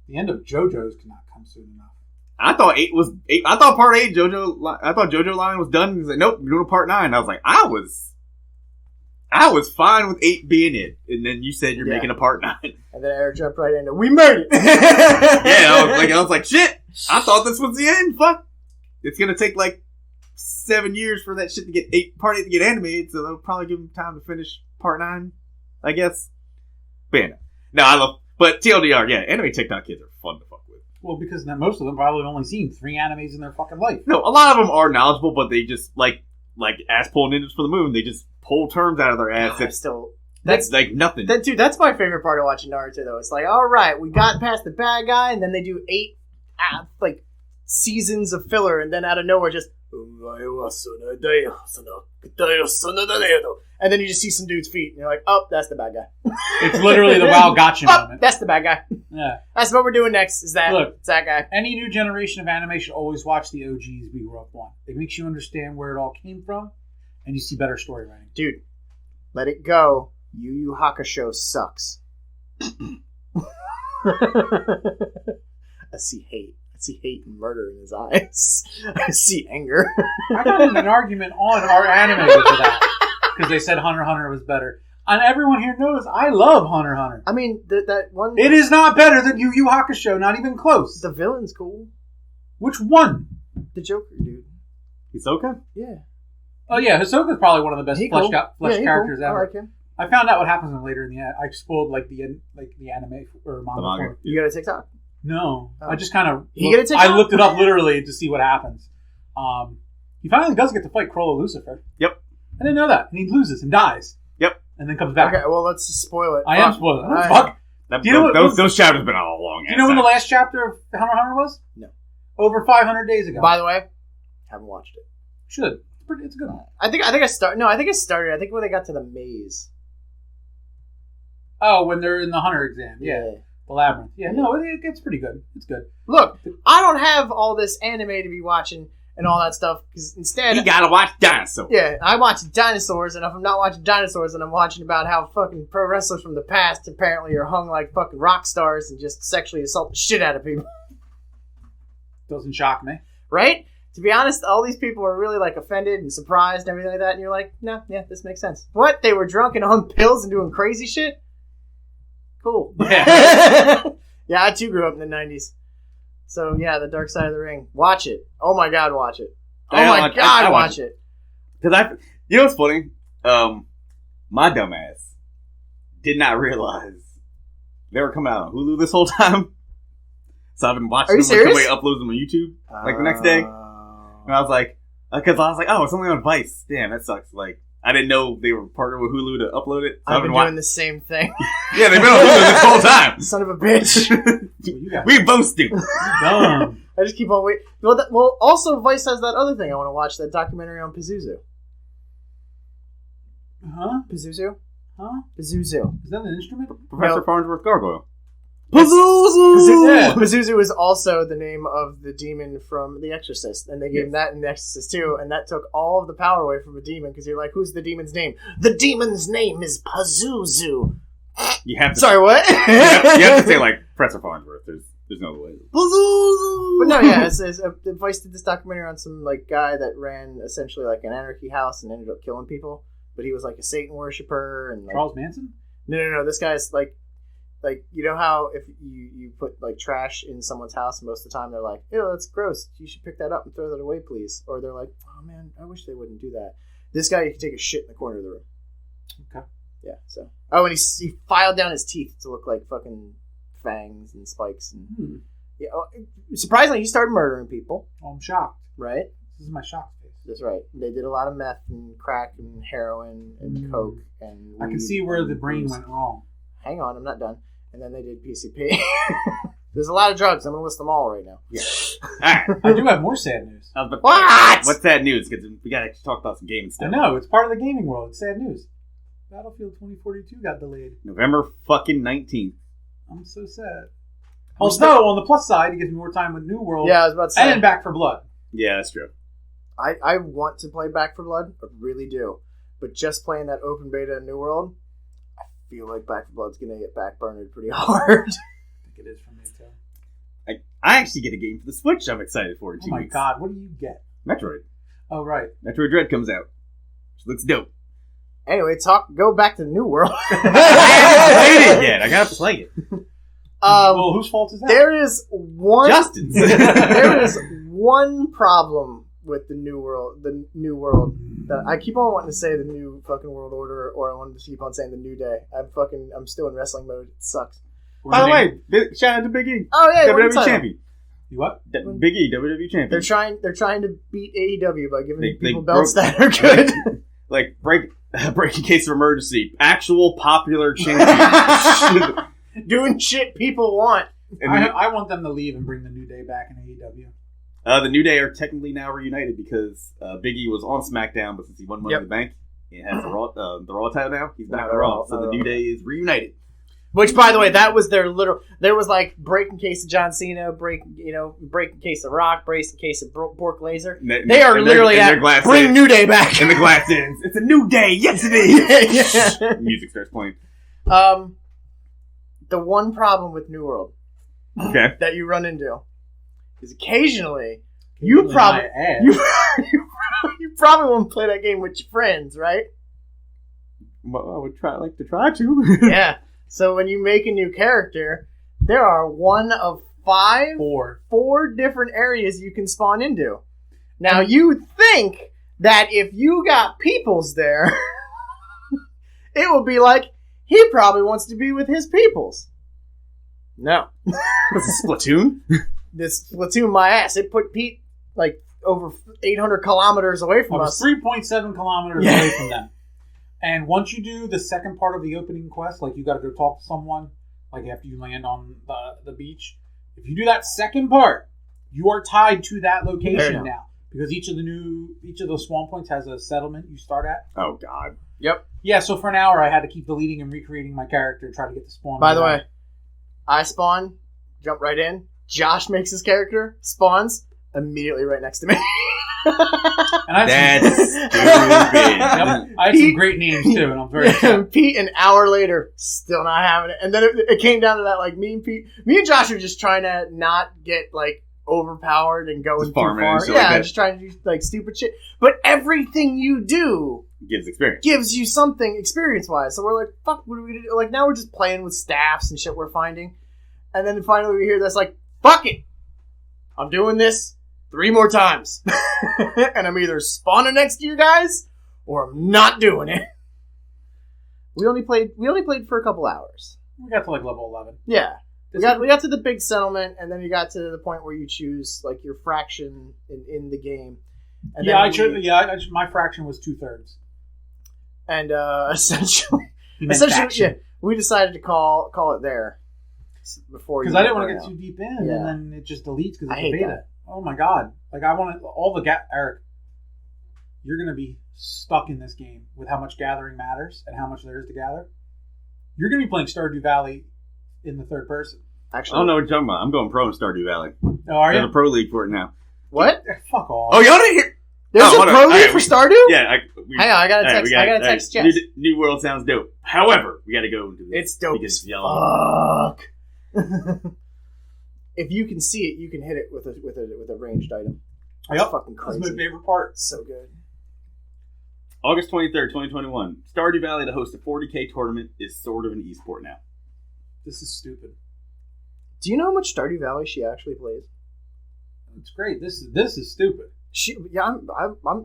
The end of JoJo's cannot come soon enough. I thought 8 was 8. I thought Part 8 I thought JoJo line was done. He's like, nope, we're doing Part 9. I was like, I was fine with 8 being it, and then you said you're making a Part 9. And then Eric jumped right into, we made it. I was like, shit. I thought this was the end. Fuck. It's gonna take like 7 years for that shit to get Part 8 to get animated, so they'll probably give them time to finish Part 9, I guess. But but TLDR, anime TikTok kids are fun to fuck with. Well, because most of them probably only seen 3 animes in their fucking life. No, a lot of them are knowledgeable, but they just like ass pulling ninjas for the moon. They just pull terms out of their ass. That's like nothing. Dude, that's my favorite part of watching Naruto, though. It's like, all right, we got past the bad guy, and then they do 8 seasons of filler, and then out of nowhere, just and then you just see some dude's feet, and you're like, oh, that's the bad guy. It's literally the wow gotcha moment. That's the bad guy. Yeah. That's what we're doing next, it's that guy. Any new generation of anime should always watch the OGs we grew up on. It makes you understand where it all came from, and you see better story writing. Dude, let it go. Yu Yu Hakusho sucks. I see hate. see hate and murder in his eyes. I see anger. I got in an argument on our anime over that because they said Hunter x Hunter was better. And everyone here knows I love Hunter x Hunter. I mean, that one... It is not better than Yu Yu Hakusho, not even close. The villain's cool. Which one? The Joker, dude. Hisoka? Yeah. Oh yeah, Hisoka's probably one of the best fleshed characters cool. ever. I like him. I found out what happens later in the I spoiled the anime or manga. You got a TikTok? No, oh. I just kind of I looked it up literally to see what happens. He finally does get to fight Cruella Lucifer. Yep. I didn't know that, and he loses and dies. Yep. And then comes back. Okay, well let's just spoil it. I am spoiling it. Fuck. Do you know what, those chapters have been all along. Do you know when the last chapter of Hunter x Hunter was? No. Over 500 days ago. By the way, haven't watched it. Should. It's a good one. I think I started. I think when they got to the maze. Oh, when they're in the Hunter exam. Yeah. The labyrinth. Yeah, no, it's pretty good. It's good. Look, I don't have all this anime to be watching and all that stuff, because instead... You gotta watch dinosaurs. Yeah, I watch dinosaurs, and if I'm not watching dinosaurs, then I'm watching about how fucking pro wrestlers from the past apparently are hung like fucking rock stars and just sexually assault the shit out of people. Doesn't shock me. Right? To be honest, all these people are really like offended and surprised and everything like that, and you're like, no, yeah, this makes sense. What? They were drunk and on pills and doing crazy shit? Cool. Yeah. Yeah, I too grew up in the 90s. So, yeah, The Dark Side of the Ring. Watch it. Oh my god, watch it. Oh my god, watch it. Because you know what's funny? My dumbass did not realize they were coming out on Hulu this whole time. So I've been watching them until they upload them on YouTube, like the next day. And I was like, oh, it's only on Vice. Damn, that sucks. Like, I didn't know they were partnered with Hulu to upload it. So I've been doing the same thing. Yeah, they've been on Hulu this whole time. Son of a bitch. We both do. Dumb. I just keep on waiting. Well, also, Vice has that other thing I want to watch, that documentary on Pazuzu. Huh? Pazuzu? Huh? Pazuzu. Is that an instrument? Professor Farnsworth Gargoyle. Pazuzu! Yeah. Pazuzu is also the name of the demon from The Exorcist, and they gave him that in The Exorcist too, and that took all of the power away from a demon, because you're like, who's the demon's name? The demon's name is Pazuzu. You have to. Sorry, what? you have to say like Professor Farnsworth. There's no way. Pazuzu! But no, yeah, Vice did this documentary on some like guy that ran essentially like an anarchy house and ended up killing people, but he was like a Satan worshiper and like, Charles Manson? No. This guy's like, you know how if you put like trash in someone's house, most of the time they're like, ew, that's gross, you should pick that up and throw that away, please. Or they're like, oh man, I wish they wouldn't do that. This guy, you can take a shit in the corner of the room. Okay. Yeah, so. Oh, and he filed down his teeth to look like fucking fangs and spikes. And yeah, surprisingly, he started murdering people. Oh, I'm shocked. Right? This is my shock face. That's right. They did a lot of meth and crack and heroin and coke and weed. I can see where the brain went wrong. Hang on, I'm not done. And then they did PCP. There's a lot of drugs. I'm going to list them all right now. Yeah. All right. I do have more sad news. What? What's sad news? Because we got to talk about some gaming stuff. I know. It's part of the gaming world. It's sad news. Battlefield 2042 got delayed. November fucking 19th. I'm so sad. Although, on the plus side, it gives me more time with New World. Yeah, I was about to say. And Back for Blood. Yeah, that's true. I want to play Back for Blood. I really do. But just playing that open beta in New World, I feel like Back for Blood's going to get backburnered pretty hard. I think it is for me, too. I actually get a game for the Switch I'm excited for in 2 weeks. Oh my god, what do you get? Metroid. Oh, right. Metroid Dread comes out. Which looks dope. Anyway, go back to the New World. I haven't played it yet. I gotta play it. Well, whose fault is that? There is one... Justin's. There is one problem with the New World. The New World. I keep on wanting to say the New fucking World Order, or I want to keep on saying the New Day. I'm still in wrestling mode. It sucks. By the way, shout out to Big E. Oh yeah, WWE champion. You what? Big E, WWE champion. They're trying to beat AEW by giving people belts that are good. Like breaking case of emergency. Actual popular champion. Doing shit people want. I want them to leave and bring the New Day back in AEW. The New Day are technically now reunited because Big E was on SmackDown, but since he won Money in the Bank, he has the Raw title now. He's back on Raw, so the New Day is reunited. Which, by the way, that was their literal. There was like breaking case of John Cena, breaking case of Rock, breaking case of Bork Laser. They are literally at bring New Day back. And the glass ends. It's a new day. Yes, it is. Yeah. Music starts playing. The one problem with New World that you run into Because occasionally, you probably won't play that game with your friends, right? Well, I would like to try to. Yeah. So when you make a new character, there are one of four different areas you can spawn into. Now, you think that if you got peoples there, it would be like, he probably wants to be with his peoples. No. What's a Splatoon? This Splatoon my ass. It put Pete, like, over 800 kilometers away from us. 3.7 kilometers away from them. And once you do the second part of the opening quest, like you got to go talk to someone, like after you land on the beach, if you do that second part, you are tied to that location now. Because each of those spawn points has a settlement you start at. Oh, God. Yep. Yeah, so for an hour I had to keep deleting and recreating my character to try to get the spawn. By the way, I spawn, jump right in. Josh makes his character, spawns immediately right next to me. And That's stupid. I had some great names too, and I'm very upset. Pete, an hour later, still not having it. And then it came down to that, like, me and Josh are just trying to not get, like, overpowered and going too far. Yeah, like just trying to do, like, stupid shit. But everything you do gives you something experience-wise. So we're like, fuck, what are we going to do? Like, now we're just playing with staffs and shit we're finding. And then finally we hear this, like, fuck it! I'm doing this 3 more times. And I'm either spawning next to you guys, or I'm not doing it. We only played for a couple hours. We got to like level 11. Yeah. We got to the big settlement, and then we got to the point where you choose like your fraction in the game. And my fraction was 2/3. And essentially, yeah, we decided to call it there before, because I didn't want to get too deep in, and then it just deletes because it's a beta. That. Oh my god! Like I want all the Eric. You're gonna be stuck in this game with how much gathering matters and how much there is to gather. You're gonna be playing Stardew Valley in the third person. Actually, I don't know what you're talking about. I'm going pro in Stardew Valley. Oh, are you? There's a pro league for it now. What? Fuck off. Oh, y'all didn't hear? There's a pro league for Stardew? Yeah. Hang on, I gotta text Jess. New World sounds dope. However, we gotta go into this. It's dope as fuck. If you can see it, you can hit it with a ranged item. That's fucking crazy. That's my favorite part. So good. August 23rd, 2021. Stardew Valley to host a 40K tournament is sort of an esport now. This is stupid. Do you know how much Stardew Valley she actually plays? It's great. This is stupid.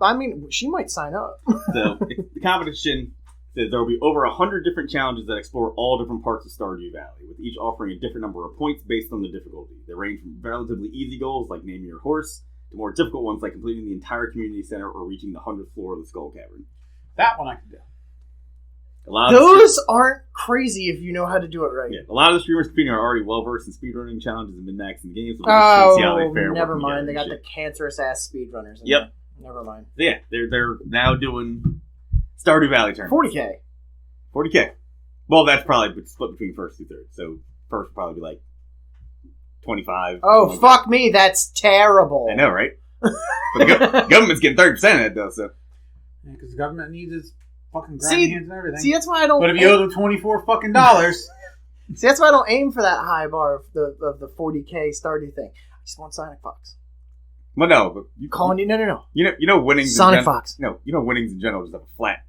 I mean, she might sign up. So the competition says there will be over 100 different challenges that explore all different parts of Stardew Valley, with each offering a different number of points based on the difficulty. They range from relatively easy goals like naming your horse to more difficult ones like completing the entire community center or reaching the 100th floor of the Skull Cavern. That one I can do. Those aren't crazy if you know how to do it right. Yeah, a lot of the streamers competing are already well versed in speedrunning challenges and min-maxing games. So see how they fare. Never mind. They got the cancerous ass speedrunners. Yep. Never mind. So yeah, they're now doing Stardew Valley tournaments. 40K. Well, that's probably split between first and third. So first would probably be like 25. Oh, fuck me. That's terrible. I know, right? But the government's getting 30% of it, though. So. Yeah, because the government needs its fucking grimy hands and everything. See, that's why I don't. But if you owe them $24 fucking dollars. See, that's why I don't aim for that high bar of the 40K Stardew thing. I just want Sonic Fox. Well, no, but no. You know, winnings. Sonic Fox. No, you know, winnings in general just have a flat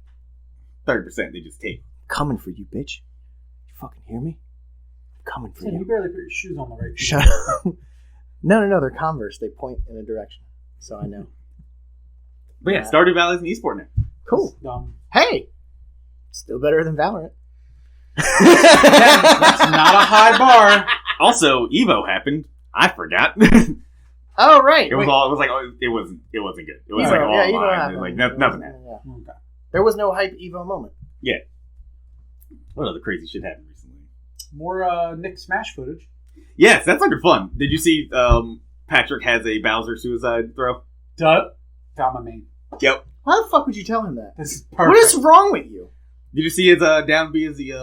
30%. They just take. Coming for you, bitch. You fucking hear me? I'm coming for you. You barely put your shoes on the right. Shut up. No, they're Converse. They point in a direction, so I know. But yeah, Stardew Valley's an esport now. Cool. Hey, still better than Valorant. That's not a high bar. Also, Evo happened. I forgot. Oh right. It wasn't good. It wasn't good. It was Evo, like all Evo live. happened. Like nothing happened. Yeah. Okay. There was no hype Evo moment. Yeah. What other crazy shit happened recently? More Nick Smash footage. Yes, that's looking fun. Did you see Patrick has a Bowser suicide throw? Duh. Got my name. Yep. Why the fuck would you tell him that? This is perfect. What is wrong with you? Did you see his down B as the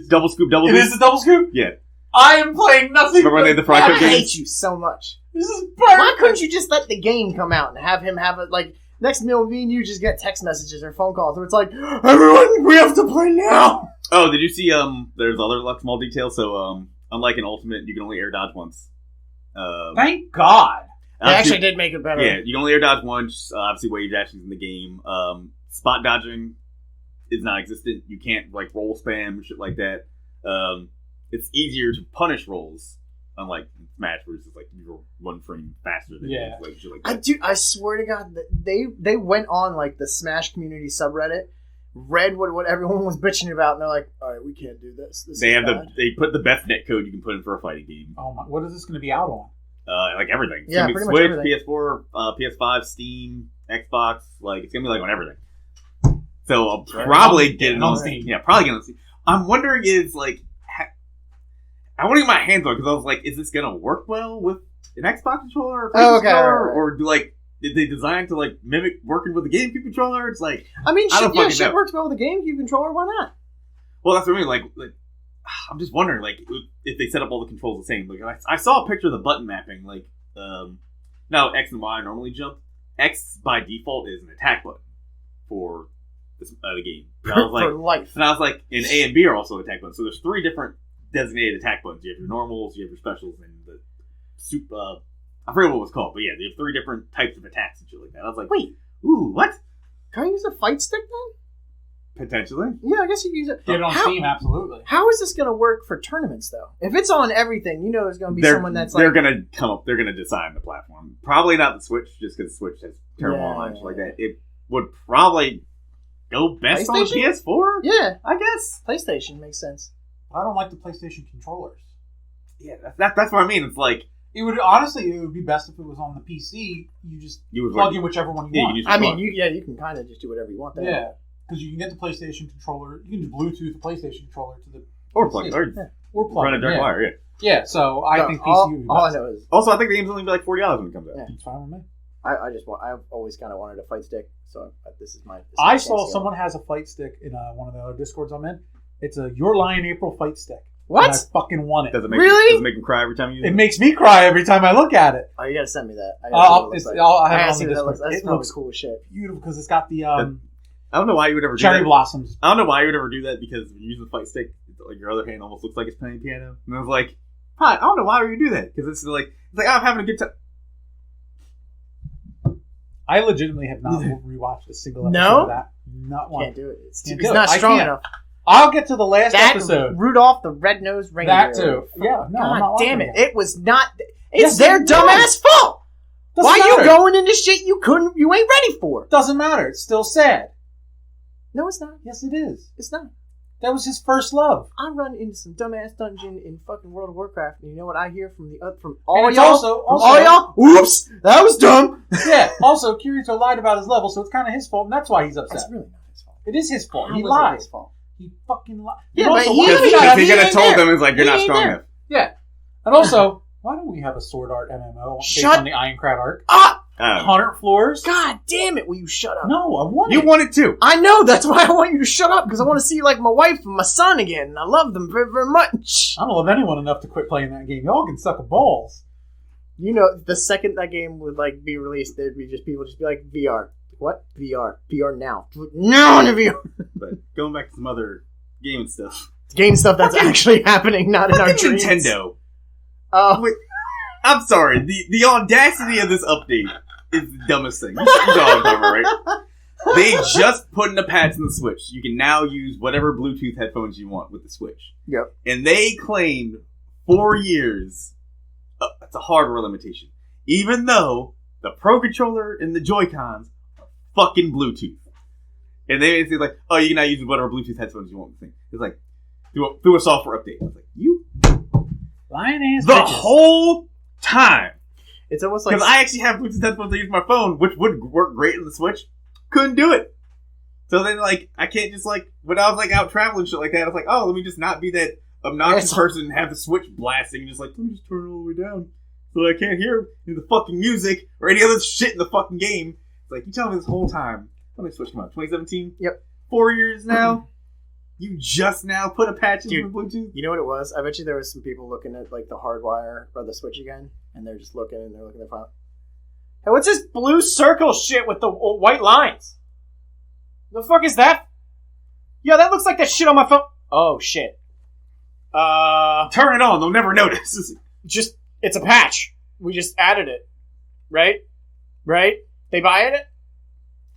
double scoop? It is the double scoop? Yeah. I am playing nothing. Remember when they had the Fry Cook I game? hate you so much. This is perfect. Why couldn't you just let the game come out and have him have it like next meal? Me and you just get text messages or phone calls where it's like, everyone, we have to play now. Oh, did you see? There's other small details. So, unlike in Ultimate, you can only air dodge once. Thank God. They actually did make it better. Yeah, you can only air dodge once. Obviously, wave dashing is in the game. Spot dodging is non-existent. You can't like roll spam and shit like that. It's easier to punish rolls, unlike Smash, where it's just like you're one frame faster than like shit like that. I swear to God, they went on like the Smash community subreddit, read what everyone was bitching about, and they're like, "All right, we can't do this." They put the best net code you can put in for a fighting game. Oh my! What is this going to be out on? Like everything. It's yeah, gonna be pretty Switch, much everything. PS4, PS5, Steam, Xbox. Like it's gonna be like on everything. So I'll probably get it on Steam. Yeah, probably get it on Steam. I'm wondering is like, I want to get my hands on because I was like, is this gonna work well with an Xbox controller or controller, or do like did they design to like mimic working with a GameCube controller? It's like, I mean, shit know. works well with a GameCube controller. Why not? Well, that's what I mean. Like I'm just wondering, like, if they set up all the controls the same. Like, I saw a picture of the button mapping. Like, now X and Y normally jump. X by default is an attack button for the game. And I was like, for life. And I was like, and A and B are also attack buttons. So there's 3 different designated attack buttons. You have your normals, you have your specials, and the super. I forget what it was called, but yeah, they have 3 different types of attacks and shit like that. I was like, wait, ooh, what? Can I use a fight stick then? Potentially. Yeah, I guess you can use it. Get it on Steam, absolutely. How is this going to work for tournaments, though? If it's on everything, you know there's going to be someone that's like... They're going to come up, they're going to design the platform. Probably not the Switch, just because the Switch has terrible online shit like that. It would probably go best on PS4? Yeah. I guess. PlayStation makes sense. I don't like the PlayStation controllers. Yeah, that's what I mean. It's like... It would be best if it was on the PC. You would plug in whichever one you want. You can kind of just do whatever you want there. Yeah. Because you can get the PlayStation controller, you can just Bluetooth the PlayStation controller to the or plug it, or plug run a direct wire. Yeah. Yeah. So I think PC would be all best. I know is also I think the game's only be like $40 when it comes out. Yeah, it's fine with me. I've always kind of wanted a fight stick, so this is my. I saw someone has a fight stick in one of the other Discords I'm in. It's a Your Lion April fight stick. What? And I fucking want it. Does it make him cry every time you use it? It makes me cry every time I look at it. Oh, you gotta send me that. I have it on the Discord. It looks cool as shit. Beautiful because it's got the I don't know why you would ever do cherry that. blossoms. I don't know why you would ever do that because when you use the fight stick, like your other hand almost looks like it's playing piano. And I was like, I don't know why you do that because it's like I'm having a good time. I legitimately have not rewatched a single episode of that. Not one. Can't do it. It's not strong enough. I'll get to the last episode. Rudolph the Red-Nosed Reindeer. That too. Yeah. No, God damn it! That. It was not. It's their dumbass fault. Why are you going into shit you ain't ready for? Doesn't matter. It's still sad. No, it's not. Yes, it is. It's not. That was his first love. I run into some dumbass dungeon in fucking World of Warcraft, and you know what I hear from all y'all? All y'all? Oops, that was dumb. Yeah. Also, Kirito lied about his level, so it's kind of his fault, and that's why he's upset. That's really not his fault. It is his fault. He lied. His fault. He fucking lied. Yeah, but he could have told them it's like you're not strong enough. Yeah. And also, why don't we have a Sword Art MMO based on the Ironcrad arc? 100 floors. God damn it! Will you shut up? No, I want it. You want it too. I know. That's why I want you to shut up because I want to see like my wife and my son again. And I love them very, very much. I don't love anyone enough to quit playing that game. Y'all can suck a balls. You know, the second that game would like be released, there'd be just people just be like VR. What? VR now. No on the VR. But going back to some other game stuff. Game stuff that's actually happening, not in our dreams. Nintendo. I'm sorry. The audacity of this update is the dumbest thing. You know what I'm talking about, right? They just put in a patch in the Switch. You can now use whatever Bluetooth headphones you want with the Switch. Yep. And they claimed 4 years. That's a hardware limitation. Even though the Pro Controller and the Joy-Cons are fucking Bluetooth. And they say like, oh, you can now use whatever Bluetooth headphones you want. It's like, through a software update. I was like, you? Lying ass the bitches. Whole time. It's almost like... Because I actually have Bluetooth headphones I use my phone, which would work great on the Switch. Couldn't do it. So then, like, I can't just, like, when I was, like, out traveling shit like that, I was like, oh, let me just not be that obnoxious person and have the Switch blasting and just, like, let me just turn it all the way down so I can't hear the fucking music or any other shit in the fucking game. It's like, you tell me this whole time. When did Switch come out? 2017? Yep. 4 years now? You just now put a patch in for Bluetooth? You know what it was? I bet you there was some people looking at, like, the hardwire or the Switch again, and they're just looking and they're looking at their file. Hey, what's this blue circle shit with the white lines? The fuck is that? Yo, that looks like that shit on my phone. Oh, shit. Turn it on. They'll never notice. Just, it's a patch. we just added it, right? Right? They buy it.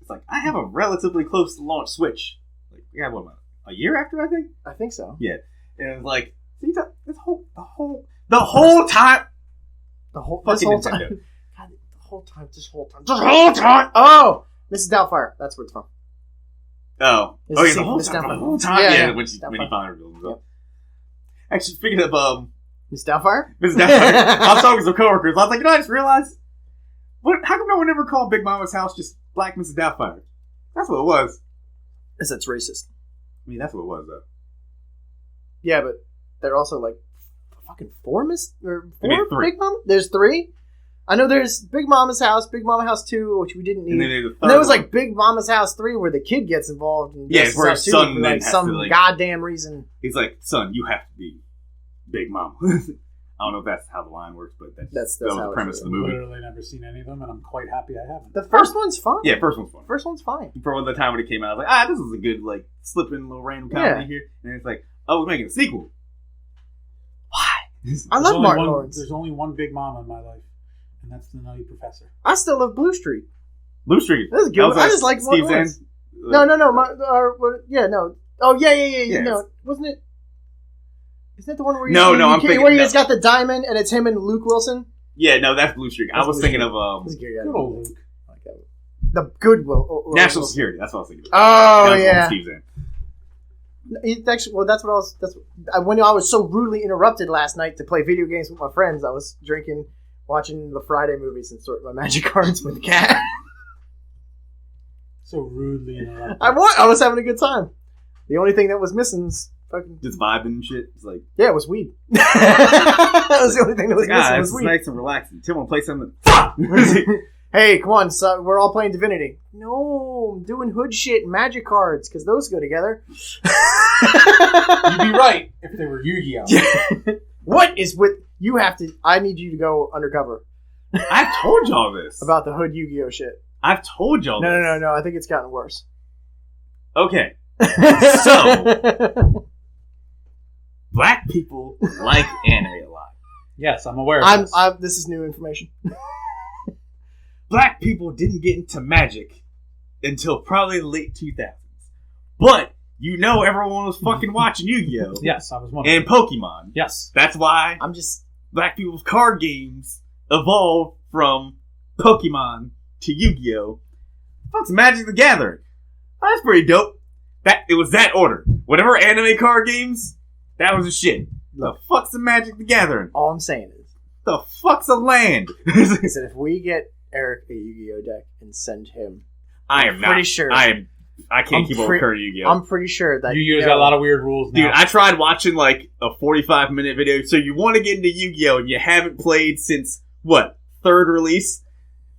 It's like I have a relatively close to launch Switch. Like we got what a year after, I think. I think so. Yeah, and it was like see the whole time. The whole Fucking this whole Nintendo. time. God, this whole time. Oh, Mrs. Doubtfire. That's where it's from. Oh, It's oh a yeah, scene the from whole Miss time. Doubtfire. The whole time. Yeah, Yeah, yeah. when he Doubtfire. finally reveals himself. Yep. Actually, speaking of Mrs. Doubtfire. Mrs. Doubtfire, I was talking to some coworkers. I was like, I just realized, how come no one ever called Big Mama's house just Black Mrs. Doubtfire? That's what it was. Because that's racist. I mean, that's what it was, though. Yeah, but they're also like fucking four They made three. Big Mama. There's three. I know there's Big Mama's house, Big Mama House 2, which we didn't need. And then there's the third And there was one. like Big Mama's House 3 where the kid gets involved. And Yeah, does it's where stuff his too son for, then like has some to, like- goddamn reason. He's like, son, you have to be Big Mama. I don't know if that's how the line works, but That's that was how the it premise is. of the movie. Literally never seen any of them, and I'm quite happy I haven't. The first one's fine. Yeah, first one's fun. First one's fine. For the time when it came out, I was like, this is a good, like, slipping little random comedy here. And it's like, we're making a sequel. Why? I There's love only Martin one- Lawrence. There's only one Big Mama in my life, and that's the Nutty Professor. I still love Blue Street. Blue Street. That's a good one. I just like Steve Martin Zahn. Lawrence. No. Oh, yeah. Yes. No, wasn't it? Isn't it the one where I'm thinking where he's got the diamond and it's him and Luke Wilson? Yeah, no, that's Blue Street. I That's was Blue thinking Street. of That's a good guy. Good old Luke. I like that one. The Goodwill. National Security. That's what I was thinking of. Oh, That was yeah. Steve Zahn. That's what I was. When I was so rudely interrupted last night to play video games with my friends. I was drinking, watching the Friday movies, and sorting my magic cards with the cat. So rudely interrupted. I was having a good time. The only thing that was missing was fucking Just vibing and shit. It's like, it was weed. That was the only thing that was missing it's was weed. nice and relaxing. Tim want to play something. Hey, come on, so we're all playing Divinity. No, I'm doing hood shit and magic cards because those go together. You'd be right if they were Yu-Gi-Oh. What is with you? I need you to go undercover I've told y'all this. about the hood Yu-Gi-Oh shit. I've told y'all this. No. I think it's gotten worse. Okay. So, black people like anime a lot. Yes, I'm aware of this. This is new information. Black people didn't get into magic until probably the late 2000s. But, everyone was fucking watching Yu-Gi-Oh! Yes, I was one. And Pokemon. Yes. That's why I'm just black people's card games evolved from Pokemon to Yu-Gi-Oh! Fuck's Magic the Gathering. That's pretty dope. It was that order. Whatever anime card games, that was the shit. The fuck's a Magic the Gathering? all I'm saying is The fuck's a land? that if we get Eric a Yu-Gi-Oh deck and send him, I am pretty not. sure. I can't I'm keep up pre- with current Yu-Gi-Oh! I'm pretty sure that Yu-Gi-Oh's got a lot of weird rules now. Dude, I tried watching like a 45-minute video. So you want to get into Yu-Gi-Oh! And you haven't played since, what, third release?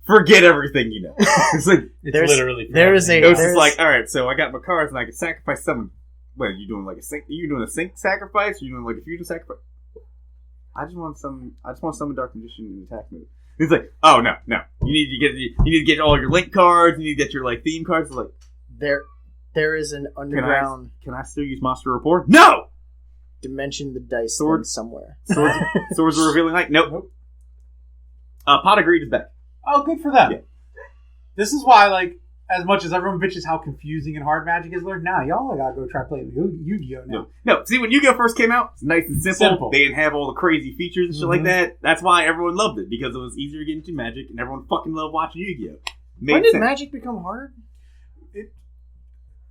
Forget everything you know. It's like, it's literally. there is it was There's- just like, alright, so I got my cards and I can sacrifice someone. What, are you doing like a sync? Are you doing a sync sacrifice? Are you doing like a fusion sacrifice? I just want some Dark Magician and attack move. It's like, oh no. You need to get all your link cards, you need to get your like theme cards. It's like, there is an underground can I still use Monster Report? No! dimension the dice Sword. thing somewhere. Swords are revealing light? Nope. Pot of Greed is back. Oh, good for them. Yeah. This is why, like, as much as everyone bitches how confusing and hard Magic is, learned now y'all gotta go try playing Yu-Gi-Oh now. No. See, when Yu-Gi-Oh first came out, it's nice and simple. Simple. They didn't have all the crazy features and shit like Mhm. that. That's why everyone loved it, because it was easier to get into Magic, and everyone fucking loved watching Yu-Gi-Oh. When did Magic become hard?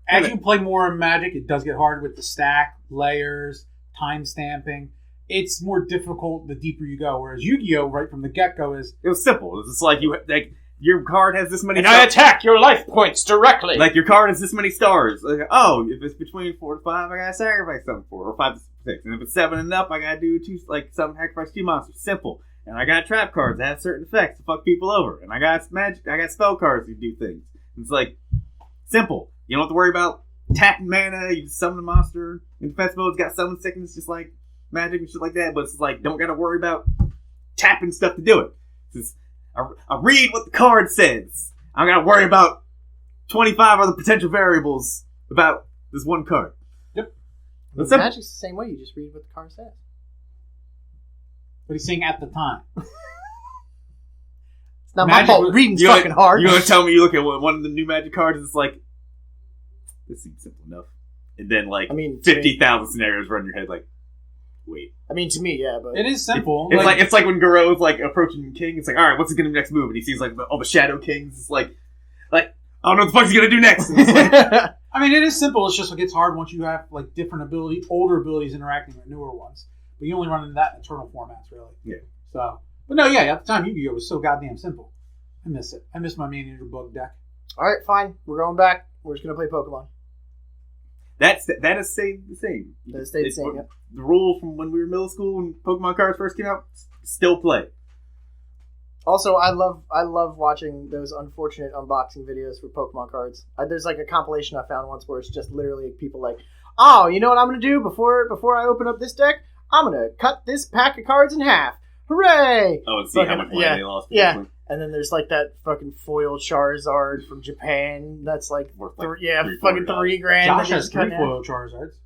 As you play more in Magic, it does get hard with the stack, layers, time stamping. It's more difficult the deeper you go. Whereas Yu-Gi-Oh, right from the get-go, is It was simple. It's just like your card has this many. And I attack your life points directly. Like your card has this many stars. Like, oh, if it's between 4 to 5, I gotta sacrifice something for, or 5 to 6. And if it's 7 and up, I gotta do sacrifice 2 monsters. Simple. And I got trap cards that have certain effects to fuck people over. And I got spell cards that do things. It's like simple. You don't have to worry about tapping mana. You just summon a monster. In defense mode, it's got summon sickness, just like Magic and shit like that. But it's like don't gotta worry about tapping stuff to do it. It's just, I read what the card says. I gotta worry about 25 other potential variables about this one card. Yep. That's simple. Magic's the same way. You just read what the card says. what he's saying at the time. Not my fault. Reading's fucking hard. You're going to tell me you look at one of the new Magic cards, it's like, this seems simple enough. And then, 50,000 scenarios run in your head, like, wait. I mean, to me, yeah, but... It is simple. It's like when Garou is, approaching King, it's like, alright, what's he going to do next move? And he sees, all the Shadow Kings, it's like, I don't know what the fuck he's going to do next. And it's like, I mean, it is simple. It's just it gets hard once you have different older abilities interacting with newer ones. But you only run into that in eternal formats, really. Yeah. So, but no, yeah. At the time, Yu-Gi-Oh was so goddamn simple. I miss it. I miss my Manager Bug deck. All right, fine. We're going back. We're just gonna play Pokemon. That has stayed the same. That stayed the same. Yep. The rule from when we were in middle school when Pokemon cards first came out, still play. Also, I love watching those unfortunate unboxing videos for Pokemon cards. There's a compilation I found once where it's just literally people oh, you know what I'm going to do before I open up this deck? I'm going to cut this pack of cards in half. Hooray! Oh, and see how much money they lost. Yeah. And then there's that fucking foil Charizard from Japan that's worth fucking $3,000. Josh has 3 foil Charizards.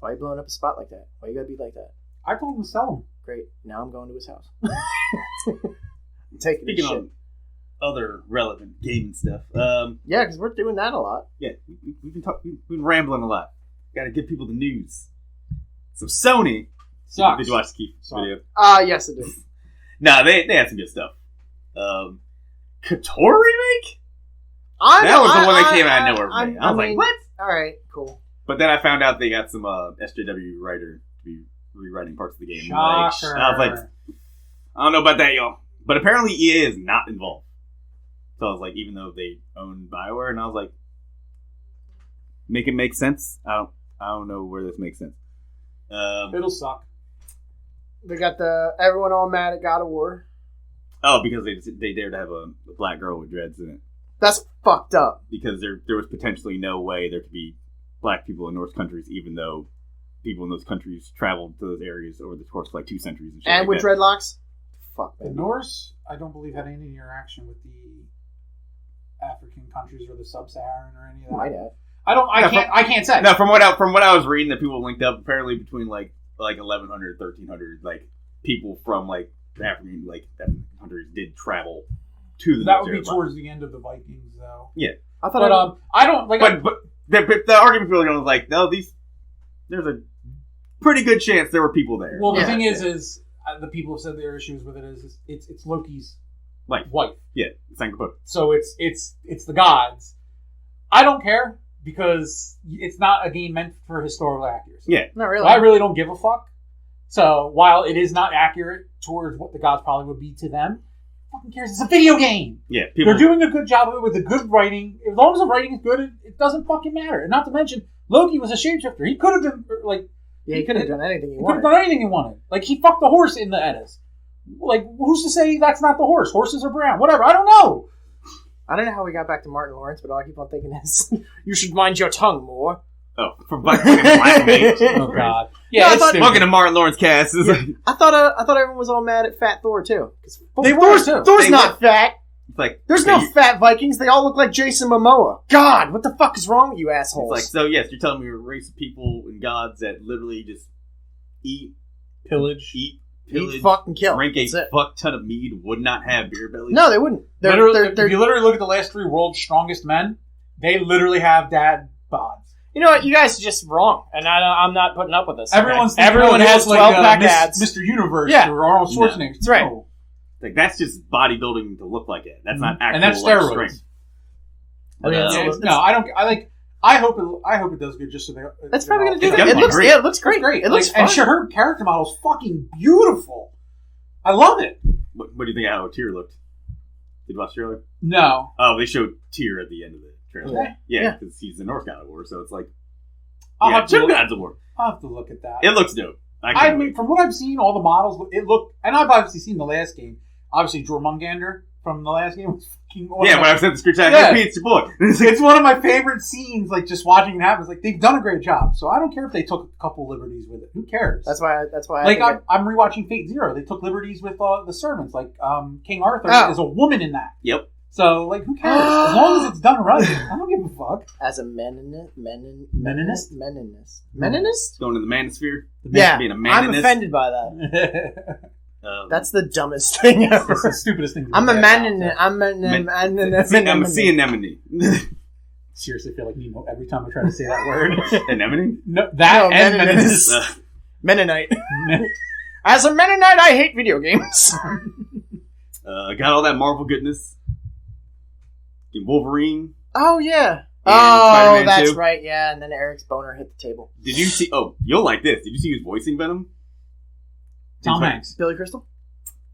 Why are you blowing up a spot like that? Why you gotta be like that? I told him to sell them. Great. Now I'm going to his house. Speaking of other relevant gaming stuff, yeah, because we're doing that a lot. Yeah, we've been rambling a lot. Got to give people the news. So Sony, sucks. Did you watch the Keith video? Yes, I did. Nah, they had some good stuff. Couture remake? That was the one that came out of nowhere. I was like, what? All right, cool. But then I found out they got some SJW writer to be rewriting parts of the game. Shocker. I was like, I don't know about that, y'all. But apparently EA is not involved. So I was like, even though they own BioWare, and I was like, make it make sense? I don't know where this makes sense. It'll suck. They got everyone all mad at God of War. Oh, because they dared to have a black girl with dreads in it. That's fucked up. Because there was potentially no way there could be black people in Norse countries, even though people in those countries traveled to those areas over the course of 2 centuries. And with dreadlocks? Fuck. The Norse, I don't believe, had any interaction with the African countries or the sub-Saharan or any of that. Might have. I can't say. No, from what I was reading that people linked up, apparently between 1100, 1300, people from the African countries did travel to the. That would be towards the end of the Vikings, though. Yeah, I thought. I don't like. But the argument people are going no, there's a pretty good chance there were people there. Well, the thing is the people have said their issues with it is it's Loki's wife. Yeah, Sankapook. So it's the gods. I don't care because it's not a game meant for historical accuracy. Yeah, not really. So I really don't give a fuck. So while it is not accurate towards what the gods probably would be to them, fucking cares? It's a video game. Yeah, they're doing a good job of it with the good writing. As long as the writing is good, it doesn't fucking matter. And not to mention, Loki was a shapeshifter. He could have been he could have done anything he wanted. Could have done anything he wanted. He fucked the horse in the Eddas. Who's to say that's not the horse? Horses are brown. Whatever. I don't know. I don't know how we got back to Martin Lawrence, but all I keep on thinking is, you should mind your tongue more. Oh, from Black Mage. Oh God. Yeah, welcome to Martin Lawrence cast. I thought everyone was all mad at Fat Thor too. They were too. Thor's not fat. It's there's no fat Vikings. They all look like Jason Momoa. God, what the fuck is wrong with you assholes? It's so yes, you're telling me we're a race of people and gods that literally just pillage, fucking kill. Drink a fuck ton of mead, would not have beer bellies. No, they wouldn't. If you literally look at the last 3 world's strongest men, they literally have dad bods. You know what? You guys are just wrong, and I'm not putting up with this. Everyone has 12-pack abs. Mr. Universe or Arnold Schwarzenegger. No, that's right. No. That's just bodybuilding to look like it. That's not actual and that's steroids. Strength. I hope it does good. Just so they. That's probably going to do good. It looks great. It looks fun. And her character model is fucking beautiful. I love it. What do you think of how Tyr looked? Did you watch the trailer? No. Oh, they showed Tyr at the end of the trailer. Okay. Yeah, because he's the North God of War, so it's I'll have two gods of war. I'll have to look at that. It looks dope. I mean, from what I've seen, all the models, and I've obviously seen the last game. Obviously, Jormungandr from the last game was fucking awesome. Yeah, when I was at the screen chat, it's your boy. It's one of my favorite scenes, just watching it happen. It's they've done a great job. So I don't care if they took a couple liberties with it. Who cares? That's why. I'm rewatching Fate Zero. They took liberties with the servants. King Arthur is a woman in that. Yep. So, who cares? As long as it's done right, I don't give a fuck. As a meninist? Going to the manosphere? Yeah, being a I'm offended by that. That's the dumbest thing ever. That's the stupidest thing. I'm a man. I'm a sea anemone. Seriously, feel like Nemo every time I try to say that word. Anemone? No, that No, and Mennonites. Mennonite. As a Mennonite, I hate video games. Got all that Marvel goodness. Wolverine. Oh, yeah. And Oh, Spider-Man that's 2. right, yeah. And then Eric's boner hit the table. Did you see? Oh, you'll like this. Did you see who's voicing Venom? Tom Hanks. Billy Crystal?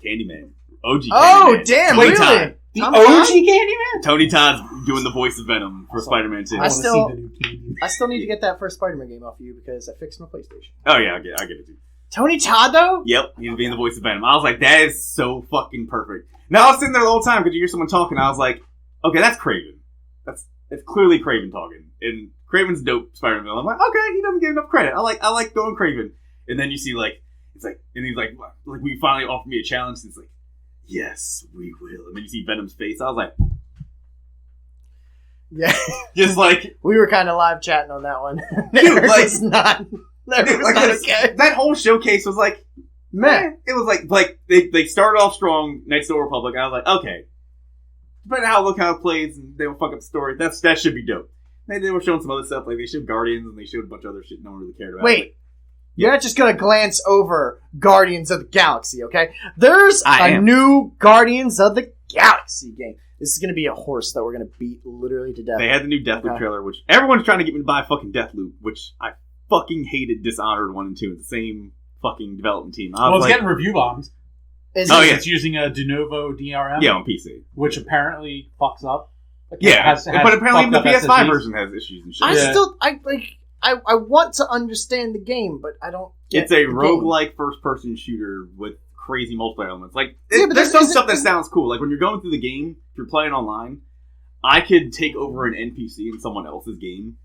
Candyman. OG Candyman. Oh, damn, Playtime. really? The Tom OG Hanks? Candyman? Tony Todd's doing the voice of Venom for Spider-Man 2. I still- see the new Candyman. I still need to get that first Spider-Man game off of you because I fixed my PlayStation. Oh yeah, I get it too. Tony Todd, though? Yep, he's being the voice of Venom. I was like, that is so fucking perfect. Now I was sitting there the whole time because you hear someone talking. I was like, okay, that's Kraven. That's clearly Kraven talking, and Kraven's dope Spider-Man. I'm like, okay, he doesn't get enough credit. I like going Kraven. And then you see it's like, and he's like, we finally offered me a challenge. And it's like, yes, we will. And then you see Venom's face. I was like, Yeah. just like, We were kind of live chatting on that one. Dude, like- it's not. dude, like okay. that whole showcase was like, Man. it was like they started off strong, Knights of the Old Republic. I was like, okay, depending on how it plays, and they don't fuck up the story. That should be dope. And they were showing some other stuff, like they showed Guardians and they showed a bunch of other shit no one really cared about. Wait. You're not just going to glance over Guardians of the Galaxy, okay? There's a new Guardians of the Galaxy game. This is going to be a horse that we're going to beat literally to death. They had the new Deathloop Okay. trailer, which everyone's trying to get me to buy fucking Deathloop, which I fucking hated Dishonored 1 and 2. It's the same fucking development team. I Well, was it's like, getting review bombs. Is Oh, it- yeah. It's using a de novo DRM. yeah, on PC. Which apparently fucks up. Like, Yeah, has but apparently even the fucked up PS5 SSDs. version has issues and shit. I want to understand the game, but I don't get It's a the game. roguelike first-person shooter with crazy multiplayer elements. Like, Yeah, but there's some isn't- stuff that sounds cool. Like, when you're going through the game, if you're playing online, I could take over an NPC in someone else's game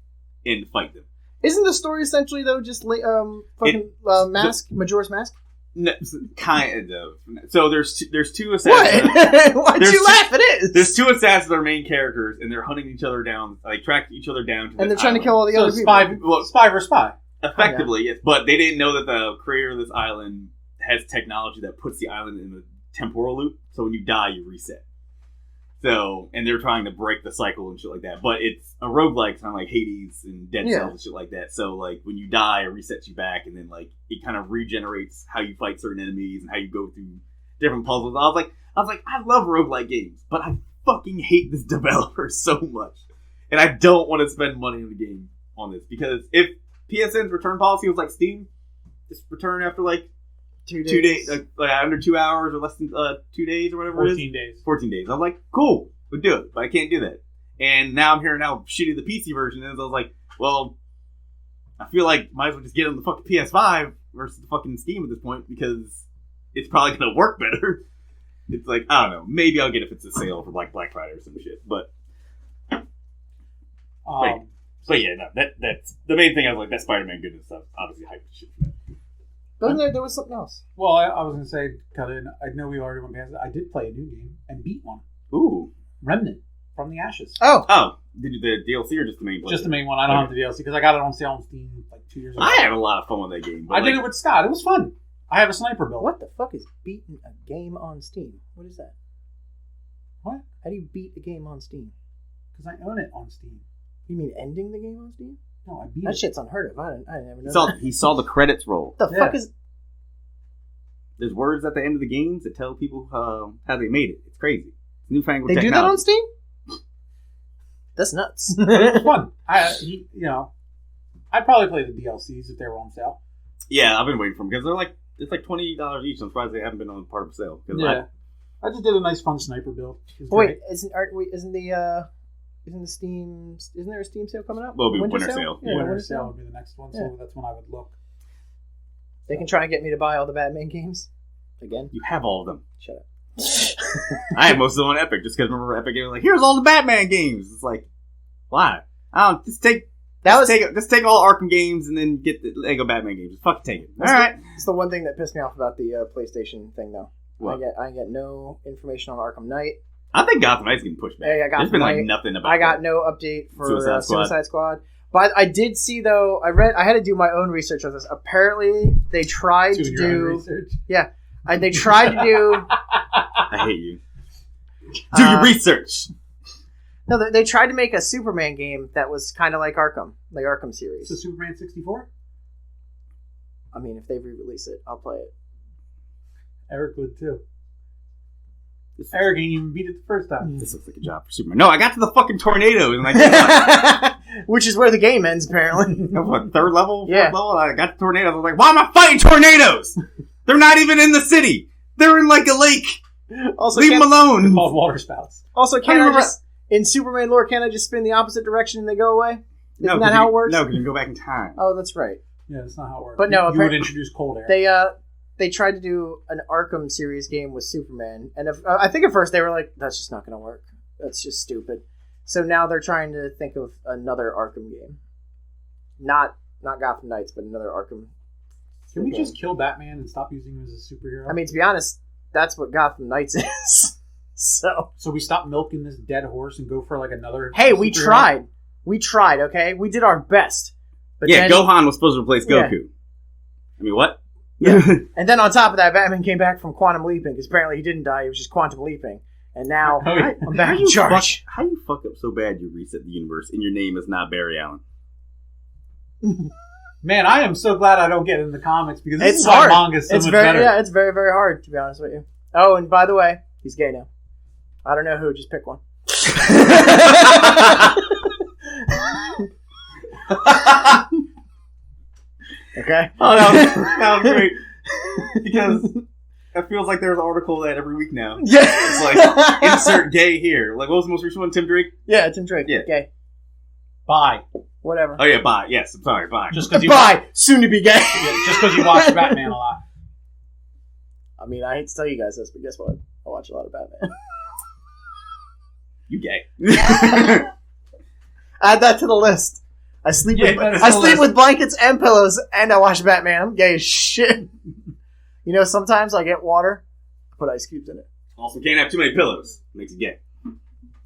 and fight them. Isn't the story essentially, though, just Mask? Majora's Mask? No, kind of. So there's two assassins. What? Why'd There's you two- laugh? It is. There's two assassins that are main characters, and they're hunting each other down. Like, track each other down. And they're trying to kill all the So other people. spy for spy. Effectively, yes. But they didn't know that the creator of this island has technology that puts the island in a temporal loop. So when you die, you reset. So, and they're trying to break the cycle and shit like that. But it's a roguelike, kind of like Hades and Dead Cells and shit like that. So, like, when you die, it resets you back, and then, like, it kind of regenerates how you fight certain enemies and how you go through different puzzles. I was like, I love roguelike games, but I fucking hate this developer so much. And I don't want to spend money on the game on this. Because if PSN's return policy was like Steam, just return after, like, 2 days, like under 2 hours or less than 2 days or whatever it is. 14 days. 14 days. I was like, cool, we'll do it, but I can't do that. And now I'm hearing how shitty the PC version is. I was like, well, I feel like might as well just get on the fucking PS5 versus the fucking Steam at this point because it's probably going to work better. It's like, I don't know, maybe I'll get it if it's a sale for like Black Friday or some shit. But yeah, no, that's the main thing. I was like, that Spider-Man goodness stuff, obviously hyped shit for that. Wasn't there was something else. Well, I was going to say, cut in. I know we already went past it. I did play a new game and beat one. Ooh. Remnant from the Ashes. Oh. Did you the DLC or just the main play? Just the main one. I don't have the DLC because I got it on sale on Steam like 2 years ago. I had a lot of fun with that game. But I did it with Scott. It was fun. I have a sniper build. What the fuck is beating a game on Steam? What is that? What? How do you beat a game on Steam? Because I own it on Steam. You mean ending the game on Steam? No, I beat That it. shit's unheard of. I never know. He saw the credits roll. What the fuck is... There's words at the end of the games that tell people how they made it. It's crazy. It's newfangled They technology. do that on Steam? That's nuts. It was fun. I'd probably play the DLCs if they were on sale. Yeah, I've been waiting for them because they're like it's like $20 each. I'm surprised they haven't been on part of a sale. Yeah, I just did a nice fun sniper build. It was Wait, great. isn't the Steam... Isn't there a Steam sale coming up? Well, it'll be winter sale. Yeah, Winter winter sale sale. would be the next one, Yeah. so that's when I would look. They can try and get me to buy all the Batman games. Again? You have all of them. Shut up. I had most of them on Epic just because remember Epic was like, here's all the Batman games. It's like, why? I don't just take all Arkham games and then get the Lego Batman games. Just fucking take it. All right. It's the one thing that pissed me off about the PlayStation thing, though. What? I get no information on Arkham Knight. I think Gotham Knight's getting pushed back. Yeah, There's been like Gotham Knight. nothing about. I got that. no update for Suicide Squad. But I did see though. I had to do my own research on this. Apparently, they tried to Doing your own do. research. Yeah, They tried to do. I hate you. Do your research. No, they tried to make a Superman game that was kind of like Arkham, the Arkham series. So Superman 64? I mean, if they re-release it, I'll play it. Eric would too. Eric ain't even beat it the first time. This looks like a job for Superman. No, I got to the fucking tornado and I which is where the game ends, apparently. what, third level? Yeah. Fourth level? I got the tornadoes. I was like, why am I fighting tornadoes? They're not even in the city. They're in like a lake. Also, leave them alone. They're called water spouts. Also, in Superman lore, can't I just spin the opposite direction and they go away? Isn't that how it works? No, because you can go back in time. Oh, that's right. Yeah, that's not how it works. But no, you would introduce cold air. They tried to do an Arkham series game with Superman, and I think at first they were like, "That's just not going to work. That's just stupid." So now they're trying to think of another Arkham game, not Gotham Knights, but another Arkham. Can we just kill Batman and stop using him as a superhero? I mean, to be honest, that's what Gotham Knights is. So we stop milking this dead horse and go for like another. Hey, we tried. We tried. Okay, we did our best. But yeah, Gohan was supposed to replace Goku. Yeah. I mean, what? Yeah. And then on top of that, Batman came back from quantum leaping, because apparently he didn't die, he was just quantum leaping. And now, I'm back in charge. How you fuck up so bad you reset the universe and your name is not Barry Allen? Man, I am so glad I don't get in the comics, because this it's is hard. Why manga's so much better. Yeah, it's very, very hard, to be honest with you. Oh, and by the way, he's gay now. I don't know who, just pick one. Okay. Oh, that was great. Because it feels like there's an article that every week now. Yeah. It's like, insert gay here. Like, what was the most recent one? Tim Drake? Yeah, Tim Drake. Yeah. Gay. Bye. Whatever. Oh, yeah, bye. Yes, I'm sorry, bye. Just because bye. Soon to be gay. Yeah, just because you watch Batman a lot. I mean, I hate to tell you guys this, but guess what? I watch a lot of Batman. You gay. Add that to the list. I sleep with blankets and pillows, and I watch Batman. I'm gay as shit. You know, sometimes I get water, I put ice cubes in it. Also, can't have too many pillows. Makes you gay.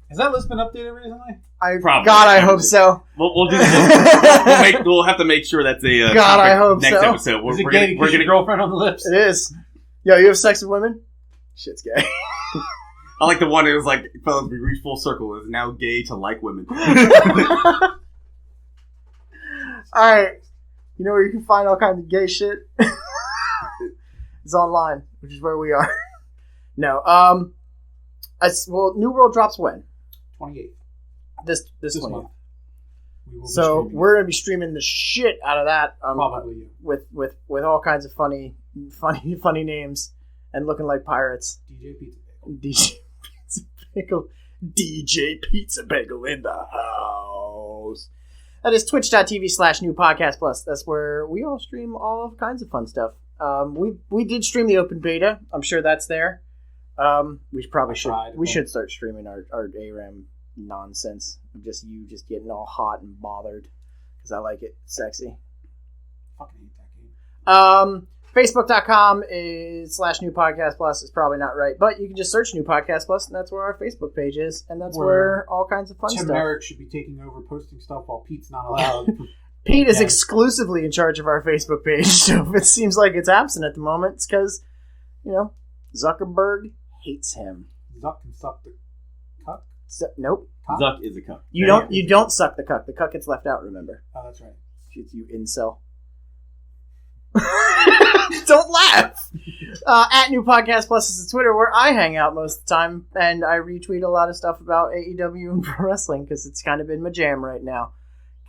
Has that list been updated recently? Probably. God, I hope so. We'll do. We'll have to make sure that's a God, I hope next so. episode. Is it gay to kiss your girlfriend on the lips? It is. Yo, you have sex with women? Shit's gay. I like the one that was like, fellas, we reach full circle. It's now gay to like women. Alright. You know where you can find all kinds of gay shit? It's online, which is where we are. No. Well, New World drops when? 28th. This 20th. month. So we're going to be streaming the shit out of that. Probably you. With all kinds of funny names and looking like pirates. DJ Pizza Bagel in the house. That is twitch.tv/new podcast plus. That's where we all stream all kinds of fun stuff. We did stream the open beta. I'm sure that's there. We probably should start streaming our ARAM nonsense of just getting all hot and bothered because I like it sexy. Fucking hate that game. Facebook.com/new podcast plus is probably not right, but you can just search New Podcast Plus, and that's where our Facebook page is, and that's where all kinds of fun Tim stuff. Merrick should be taking over posting stuff while Pete's not allowed. Pete is exclusively in charge of our Facebook page, so if it seems like it's absent at the moment, it's because, Zuckerberg hates him. Zuck can suck the cuck? Nope. Zuck is a cuck. You don't suck the cuck. The cuck gets left out, remember? Oh, that's right. You incel. Don't laugh. At New Podcast Plus is the Twitter where I hang out most of the time, and I retweet a lot of stuff about AEW and pro wrestling because it's kind of been my jam right now.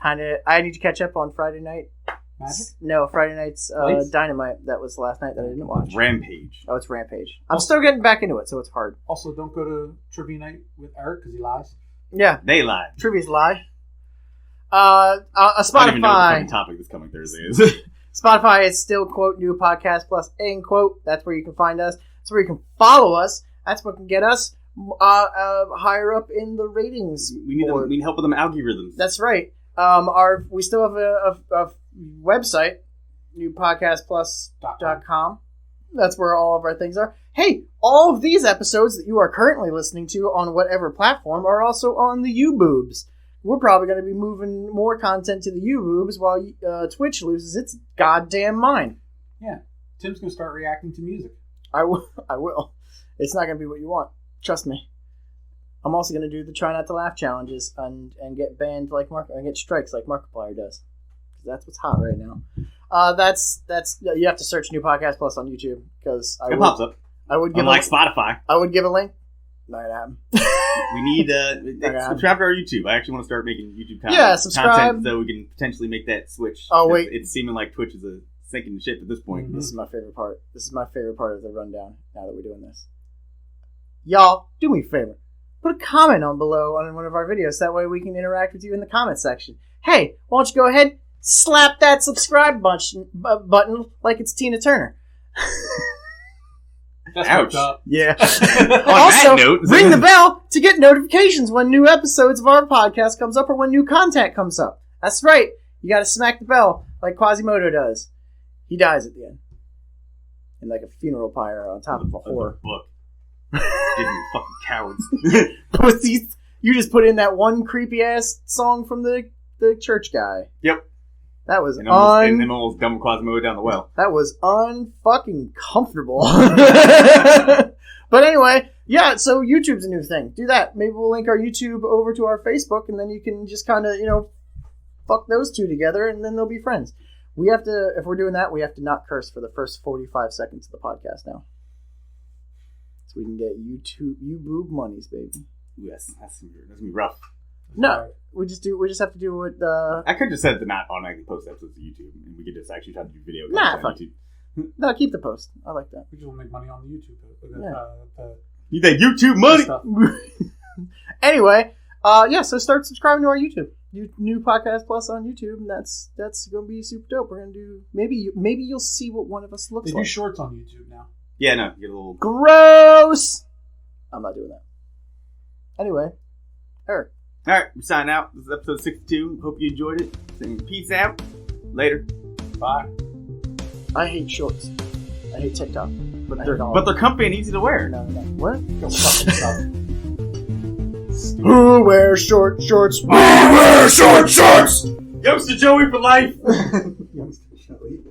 I need to catch up on Friday night. Magic? No, Friday night's Dynamite. That was last night that I didn't watch. Rampage. Oh, it's Rampage. I'm still getting back into it, so it's hard. Also, don't go to trivia night with Eric because he lies. Yeah, they lie. Trivia's lie. Spotify. I don't even know what the fucking topic this coming Thursday is. Spotify is still, quote, New Podcast Plus, end quote. That's where you can find us. That's where you can follow us. That's what can get us higher up in the ratings. We need help with them algorithms. That's right. We still have a website, newpodcastplus.com. That's where all of our things are. Hey, all of these episodes that you are currently listening to on whatever platform are also on the U-Boobs. We're probably going to be moving more content to the U-Boobs while Twitch loses its goddamn mind. Yeah. Tim's going to start reacting to music. I will. It's not going to be what you want. Trust me. I'm also going to do the try not to laugh challenges and get banned like and get strikes like Markiplier does. That's what's hot right now. That's you have to search New Podcast Plus on YouTube because it pops up. I would give Spotify. I would give a link. Not gonna happen. We need subscribe to our YouTube. I actually want to start making YouTube content. Yeah, subscribe so we can potentially make that switch. Oh wait, it's seeming like Twitch is a sinking ship at this point. Mm-hmm. This is my favorite part. This is my favorite part of the rundown. Now that we're doing this, y'all do me a favor. Put a comment on below on one of our videos. That way we can interact with you in the comment section. Hey, why don't you go ahead, slap that subscribe button like it's Tina Turner. That's ouch. Up. Yeah. Also, ring the bell to get notifications when new episodes of our podcast comes up or when new content comes up. That's right. You got to smack the bell like Quasimodo does. He dies at the end. In like a funeral pyre on top of a whore. Book. You fucking cowards. Pussies. You just put in that one creepy ass song from the church guy. Yep. That was and almost dumped Quasimodo down the well. That was unfucking comfortable. But anyway, yeah, so YouTube's a new thing. Do that. Maybe we'll link our YouTube over to our Facebook, and then you can just kind of, fuck those two together, and then they'll be friends. We have to, if we're doing that, we have to not curse for the first 45 seconds of the podcast now. So we can get YouTube monies, baby. Yes, that's gonna be rough. No, we just have to do what I could just set to not automatically post episodes to YouTube, and we could just actually try to do video. Nah, fuck YouTube. No, keep the post. I like that. We just want to make money on the YouTube. You think YouTube money? Anyway, so start subscribing to our YouTube. New Podcast Plus on YouTube, and that's gonna be super dope. We're gonna do maybe you'll see what one of us looks like. They do shorts on YouTube now. Yeah, no, get a little gross. I'm not doing that. Anyway, Eric. All right, we're signing out. This is episode 62. Hope you enjoyed it. Saying peace out. Later. Bye. I hate shorts. I hate TikTok. But they're comfy and easy to wear. No. What? Go fuck yourself. Who wears short shorts? Who wears short shorts? Youngster Joey for life. Youngster Joey.